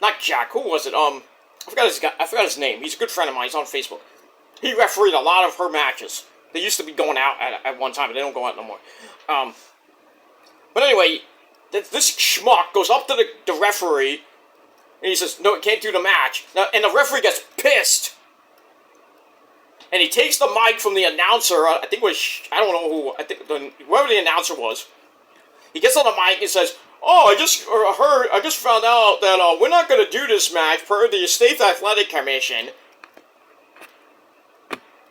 Not Jack, who was it? I forgot his name. He's a good friend of mine, he's on Facebook. He refereed a lot of her matches. They used to be going out at one time, but they don't go out no more. But anyway, this schmuck goes up to the referee, and he says, no, it can't do the match. Now, and the referee gets pissed. And he takes the mic from the announcer, I think it was, I don't know who, whoever the announcer was. He gets on the mic and says, oh, I just found out that we're not going to do this match per the State Athletic Commission,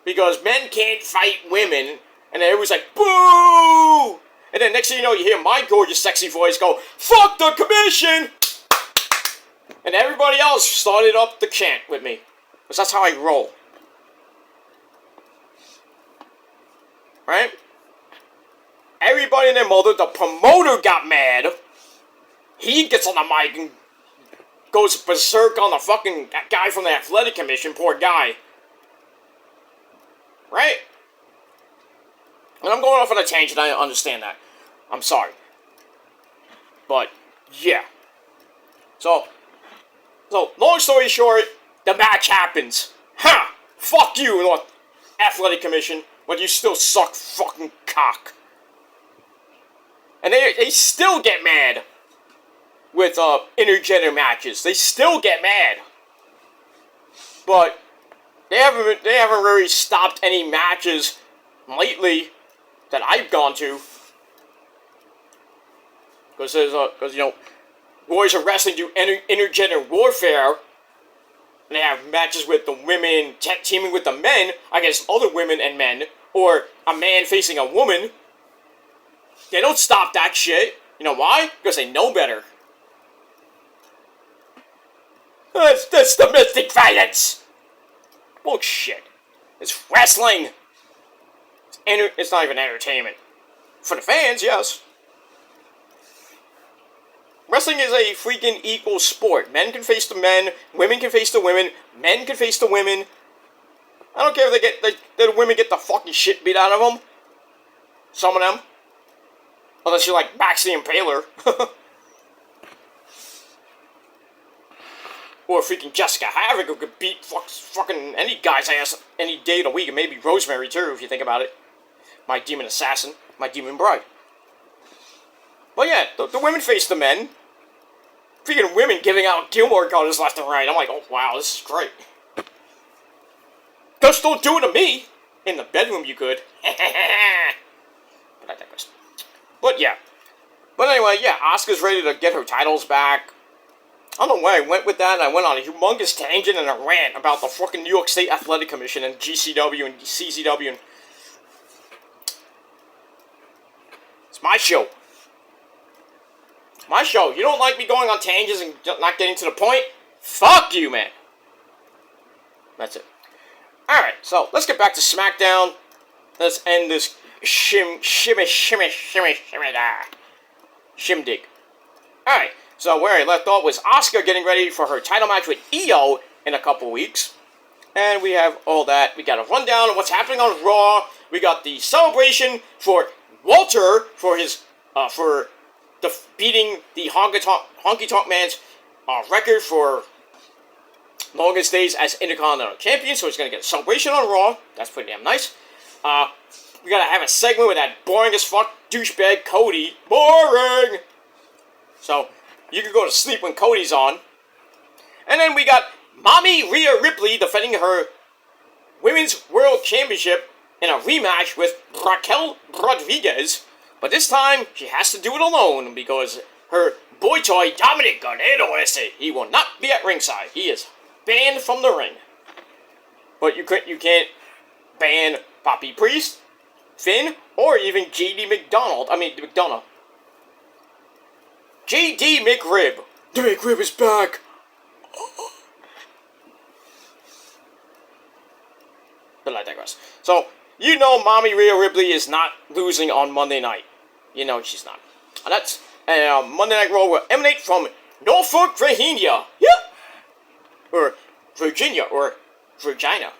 because men can't fight women, and everyone's like, boo! And then next thing you know, you hear my gorgeous, sexy voice go, "Fuck the commission!" And everybody else started up the chant with me. Because that's how I roll. Right? Everybody and their mother, the promoter got mad. He gets on the mic and goes berserk on the fucking guy from the athletic commission, poor guy. Right? And I'm going off on a tangent, I understand that. I'm sorry. But, yeah. So, long story short, the match happens. Ha! Fuck you, North Athletic Commission, but you still suck fucking cock. And they still get mad with intergender matches. They still get mad. But they haven't really stopped any matches lately that I've gone to. Because Warriors of Wrestling do intergender warfare. And they have matches with the women teaming with the men against other women and men. Or a man facing a woman. They don't stop that shit. You know why? Because they know better. That's domestic violence. Bullshit. It's wrestling. It's not even entertainment. For the fans, yes. Wrestling is a freaking equal sport. Men can face the men, women can face the women, men can face the women. I don't care if the women get the fucking shit beat out of them. Some of them. Unless you're like Maxie and Impaler. Or freaking Jessica Havoc, who could beat fucking any guy's ass any day of the week. And maybe Rosemary too, if you think about it. My demon assassin. My demon bride. But yeah, the women face the men. Freaking women giving out Gilmore colors left and right. I'm like, oh wow, this is great. Just don't do it to me. In the bedroom you could. But I digress. But yeah. But anyway, yeah, Asuka's ready to get her titles back. I don't know where I went with that. I went on a humongous tangent and a rant about the fucking New York State Athletic Commission and GCW and CZW. It's my show. My show. You don't like me going on tangents and not getting to the point? Fuck you, man. That's it. Alright, so let's get back to Smackdown. Let's end this shimmy shindig. Alright, so where I left off was Asuka getting ready for her title match with Io in a couple weeks. And we have all that. We got a rundown of what's happening on Raw. We got the celebration for Walter for his, beating the Honky Tonk Man's record for longest days as Intercontinental Champion, so he's going to get a celebration on Raw. That's pretty damn nice. We got to have a segment with that boring as fuck douchebag Cody. Boring! So, you can go to sleep when Cody's on. And then we got Mommy Rhea Ripley defending her Women's World Championship in a rematch with Raquel Rodriguez. But this time, she has to do it alone because her boy toy, Dominic Garnero, he will not be at ringside. He is banned from the ring. But you can't ban Poppy Priest, Finn, or even McDonough. JD McRib. The McRib is back. But I digress. So, you know Mommy Rhea Ripley is not losing on Monday night. You know she's not. And that's Monday Night Raw will emanate from Norfolk, Virginia. Yeah. Or Virginia, or Virginia.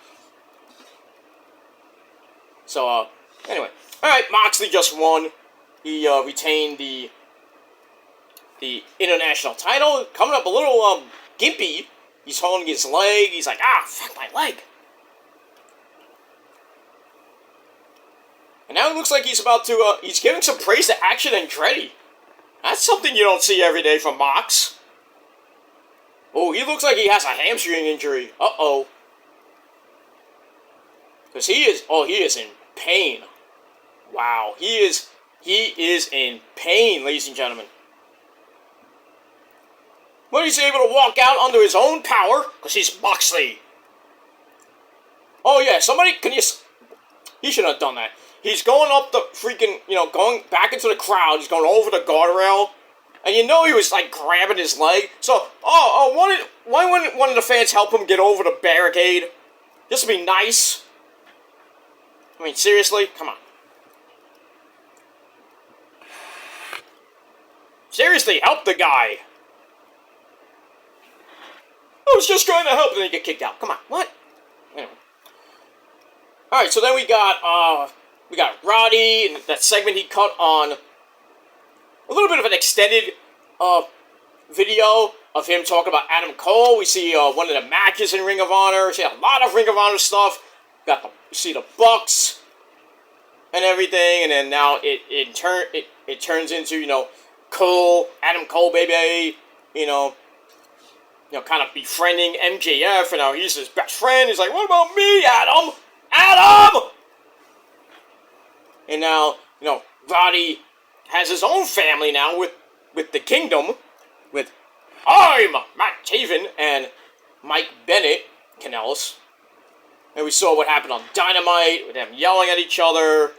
So, anyway. Alright, Moxley just won. He retained the international title. Coming up a little gimpy. He's holding his leg. He's like, fuck my leg. And now it looks like he's about to, he's giving some praise to Action Andretti. That's something you don't see every day from Mox. Oh, he looks like he has a hamstring injury. Uh-oh. Because he is in pain. Wow, he is in pain, ladies and gentlemen. But he's able to walk out under his own power, because he's Moxley. Oh yeah, somebody, he shouldn't have done that. he's going up the freaking, going back into the crowd. He's going over the guardrail. And he was, like, grabbing his leg. So, why wouldn't one of the fans help him get over the barricade? This would be nice. I mean, seriously? Come on. Seriously, help the guy. I was just trying to help, and then you get kicked out. Come on, what? Anyway. Alright, so then we got Roddy, and that segment he cut on a little bit of an extended video of him talking about Adam Cole. We see one of the matches in Ring of Honor. We see a lot of Ring of Honor stuff. We see the Bucks and everything, and then now it turns into Cole, Adam Cole, baby, kind of befriending MJF, and now he's his best friend. He's like, what about me, Adam? Adam! And now, Roddy has his own family now with the Kingdom, with I'm Matt Taven and Mike Bennett, Kanellis. And we saw what happened on Dynamite with them yelling at each other.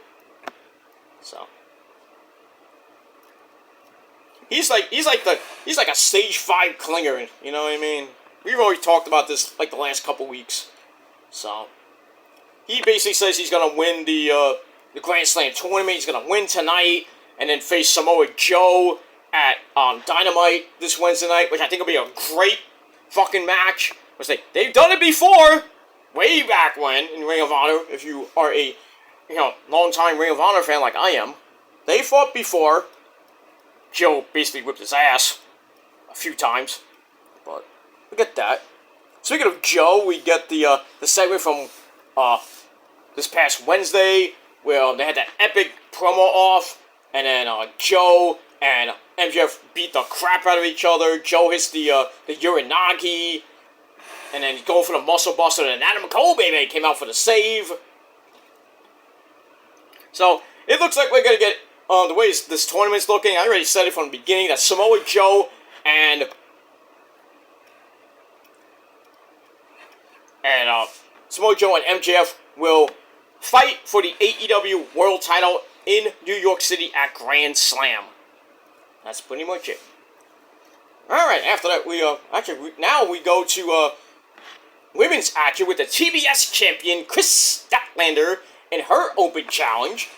So he's like a stage 5 clinger, you know what I mean? We've already talked about this like the last couple weeks. So he basically says he's gonna win the Grand Slam tournament. He's gonna win tonight, and then face Samoa Joe at Dynamite this Wednesday night, which I think will be a great fucking match. Because they've done it before, way back when in Ring of Honor. If you are a long-time Ring of Honor fan like I am, they fought before. Joe basically whipped his ass a few times, but we get that. Speaking of Joe, we get the segment from this past Wednesday where they had that epic promo off, and then Joe and MJF beat the crap out of each other. Joe hits the Uranagi, and then he's going for the Muscle Buster, and Adam Cole, baby, came out for the save. So it looks like we're gonna get the way this tournament's looking. I already said it from the beginning that Samoa Joe and MJF will fight for the AEW World Title in New York City at Grand Slam. That's pretty much it. All right. After that, now we go to women's action with the TBS champion Chris Statlander in her open challenge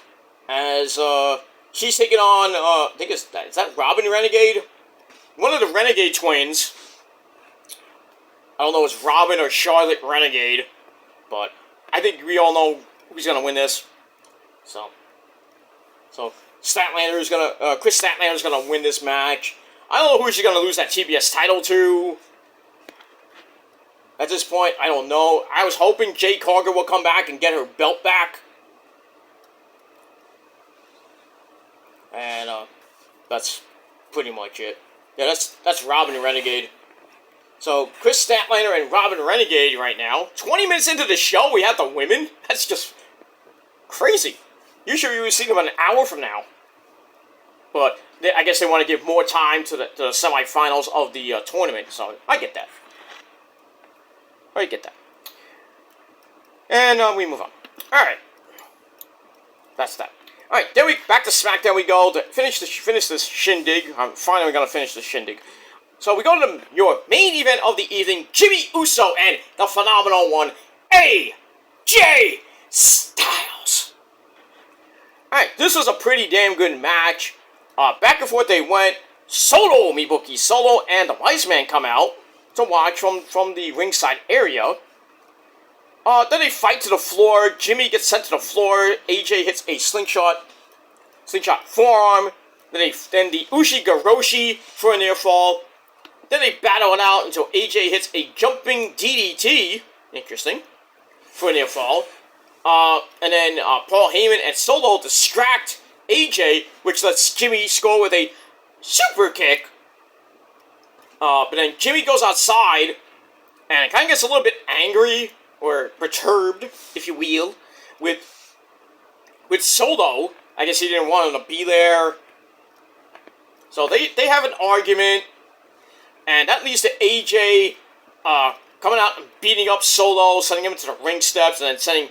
as she's taking on I think is that Robin Renegade, one of the Renegade twins. I don't know if it's Robin or Charlotte Renegade, but I think we all know who's gonna win this. So Chris Statlander is gonna win this match. I don't know who she's gonna lose that TBS title to. At this point, I don't know. I was hoping Jade Cargill will come back and get her belt back. And that's pretty much it. Yeah, that's Robin Renegade. So Chris Statlander and Robin Renegade right now. 20 minutes into the show, we have the women. That's just crazy. Usually we would see them an hour from now. But I guess they want to give more time to the semifinals of the tournament. So I get that. And we move on. Alright. That's that. Alright, then back to Smackdown we go to finish this shindig. I'm finally going to finish this shindig. So we go to your main event of the evening, Jimmy Uso and the phenomenal one, AJ Styles. Alright, this was a pretty damn good match. Back and forth they went. Solo, Mibuki Solo, and the Wise Man come out to watch from the ringside area. Then they fight to the floor. Jimmy gets sent to the floor. AJ hits a slingshot forearm. Then the Ushi-Garoshi for a near fall. Then they battle it out until AJ hits a jumping DDT. Interesting. For a near fall. And then Paul Heyman and Solo distract AJ, which lets Jimmy score with a super kick. But then Jimmy goes outside and kind of gets a little bit angry or perturbed, if you will, with Solo. I guess he didn't want him to be there. So they have an argument, and that leads to AJ coming out and beating up Solo, sending him to the ring steps, and then sending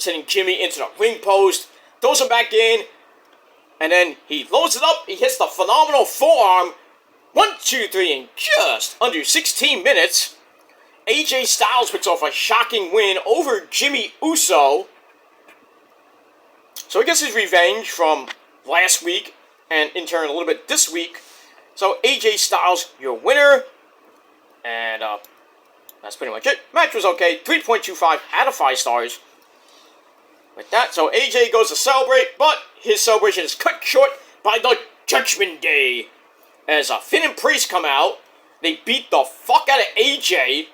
sending Jimmy into the ring post, throws him back in, and then he loads it up. He hits the phenomenal forearm. 1, 2, 3 in just under 16 minutes. AJ Styles picks off a shocking win over Jimmy Uso. So he gets his revenge from last week, and in turn a little bit this week. So AJ Styles, your winner. And that's pretty much it. Match was okay. 3.25 out of 5 stars. With that, so AJ goes to celebrate, but his celebration is cut short by the Judgment Day. As Finn and Priest come out, they beat the fuck out of AJ.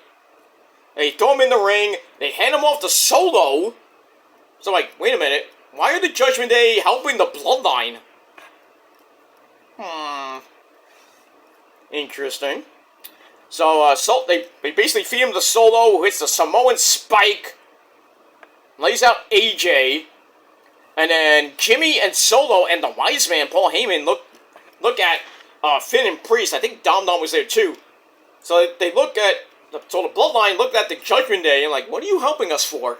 They throw him in the ring. They hand him off to Solo. So like, wait a minute. Why are the Judgment Day helping the Bloodline? Interesting. So, they basically feed him to Solo, who hits the Samoan Spike. Lays out AJ. And then Jimmy and Solo and the Wise Man, Paul Heyman, look at Finn and Priest. I think Dom was there too. So they look at, the Bloodline looked at the Judgment Day and like, what are you helping us for?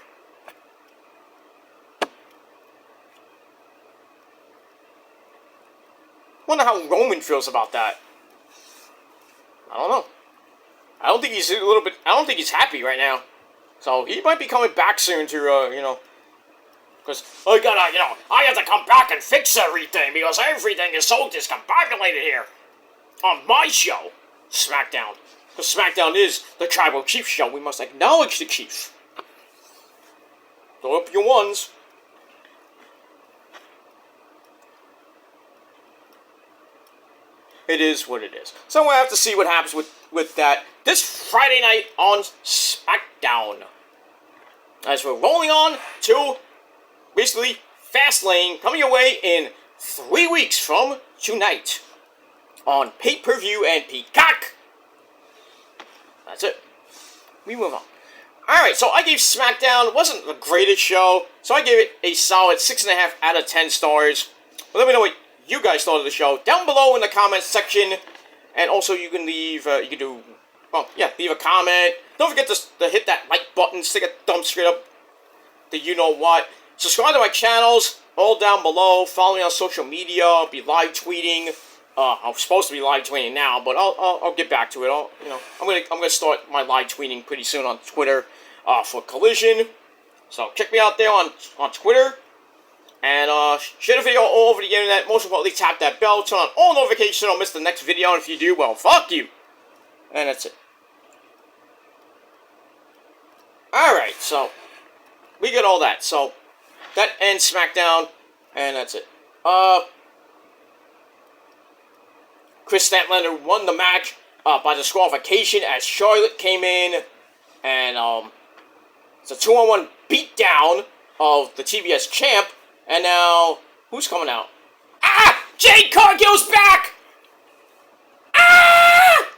Wonder how Roman feels about that. I don't know. I don't think he's happy right now. So he might be coming back soon to, because I have to come back and fix everything because everything is so discombobulated here. On my show, Smackdown. Because Smackdown is the Tribal Chief show. We must acknowledge the Chief. Throw up your ones. It is what it is. So we'll have to see what happens with that this Friday night on Smackdown. As we're rolling on to, basically, Fastlane coming your way in 3 weeks from tonight. On pay-per-view and Peacock. That's it. We move on. Alright, so I gave Smackdown, it wasn't the greatest show, so I gave it a solid 6.5 out of 10 stars. But let me know what you guys thought of the show down below in the comments section. And also you can leave, leave a comment. Don't forget to hit that like button, stick a thumb straight up the you-know-what. Subscribe to my channels, all down below. Follow me on social media. I'll be live tweeting. I'm supposed to be live tweeting now, but I'll get back to it. I'm gonna start my live tweeting pretty soon on Twitter for Collision. So check me out there on Twitter, and share the video all over the internet. Most importantly, tap that bell, turn on all notifications so don't miss the next video. And if you do, well, fuck you. And that's it. All right, so we get all that. So that ends SmackDown, and that's it. Chris Statlander won the match by disqualification as Charlotte came in, and it's a 2-on-1 beatdown of the TBS champ. And now, who's coming out? Ah! Jade Cargill's back! Ah!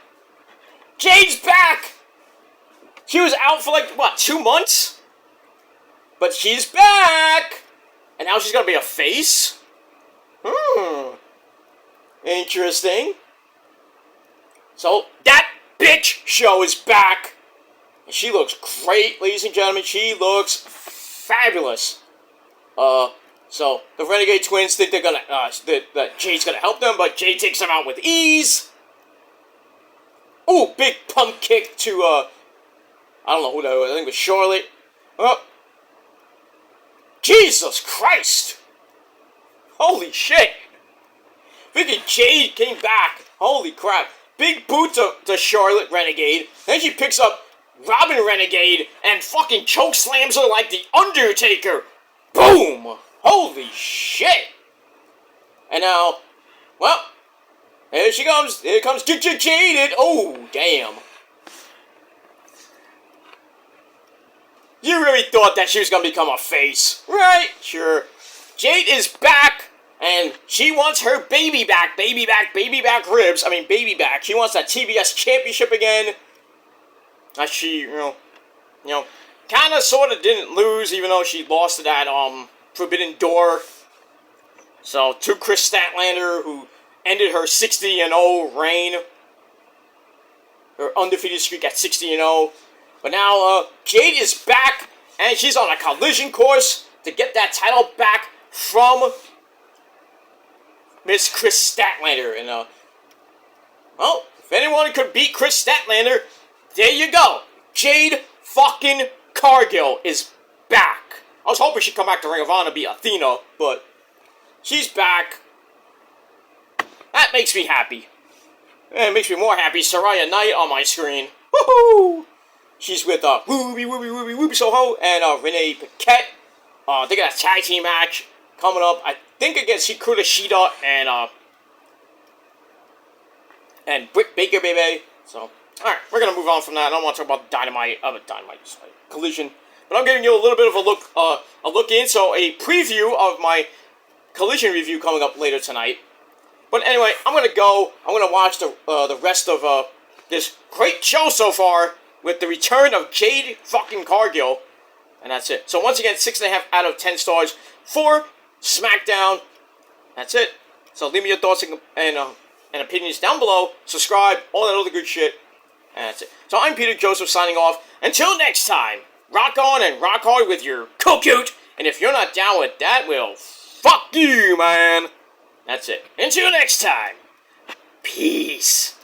Jade's back! She was out for 2 months? But she's back! And now she's gonna be a face? Interesting. So, that bitch show is back. And she looks great, ladies and gentlemen. She looks fabulous. So, the Renegade Twins think they're gonna, that Jade's gonna help them, but Jade takes them out with ease. Ooh, big pump kick to, I don't know who that was. I think it was Charlotte. Oh. Jesus Christ! Holy shit! Freaking Jade came back. Holy crap. Big boot to Charlotte Renegade. Then she picks up Robin Renegade and fucking choke slams her like the Undertaker. Boom! Holy shit! And now, well, here she comes. Here comes Jaded. Oh, damn. You really thought that she was gonna become a face, right? Sure. Jade is back. And she wants her baby back ribs. I mean, baby back. She wants that TBS championship again. She, kind of, sort of didn't lose, even though she lost to that, Forbidden Door. So, to Chris Statlander, who ended her 60-0 reign. Her undefeated streak at 60-0. But now, Jade is back, and she's on a collision course to get that title back from Miss Chris Statlander. And, well, if anyone could beat Chris Statlander, there you go. Jade fucking Cargill is back. I was hoping she'd come back to Ring of Honor and be Athena, but she's back. That makes me happy. And it makes me more happy. Saraya Knight on my screen. Woohoo! She's with Whoopi Soho and Renee Paquette. They got a tag team match coming up. I think against Hikaru Shida and Britt Baker, baby. So, alright, we're gonna move on from that. I don't want to talk about Collision. But I'm giving you a little bit of a look in, so a preview of my Collision review coming up later tonight. But anyway, I'm gonna watch the rest of this great show so far with the return of Jade fucking Cargill, and that's it. So once again, 6.5 out of 10 stars for Smackdown. That's it. So leave me your thoughts and opinions down below. Subscribe, all that other good shit, and that's it. So I'm Peter Joseph signing off. Until next time, rock on and rock hard with your cocoot. And if you're not down with that, well, fuck you, man. That's it. Until next time, peace.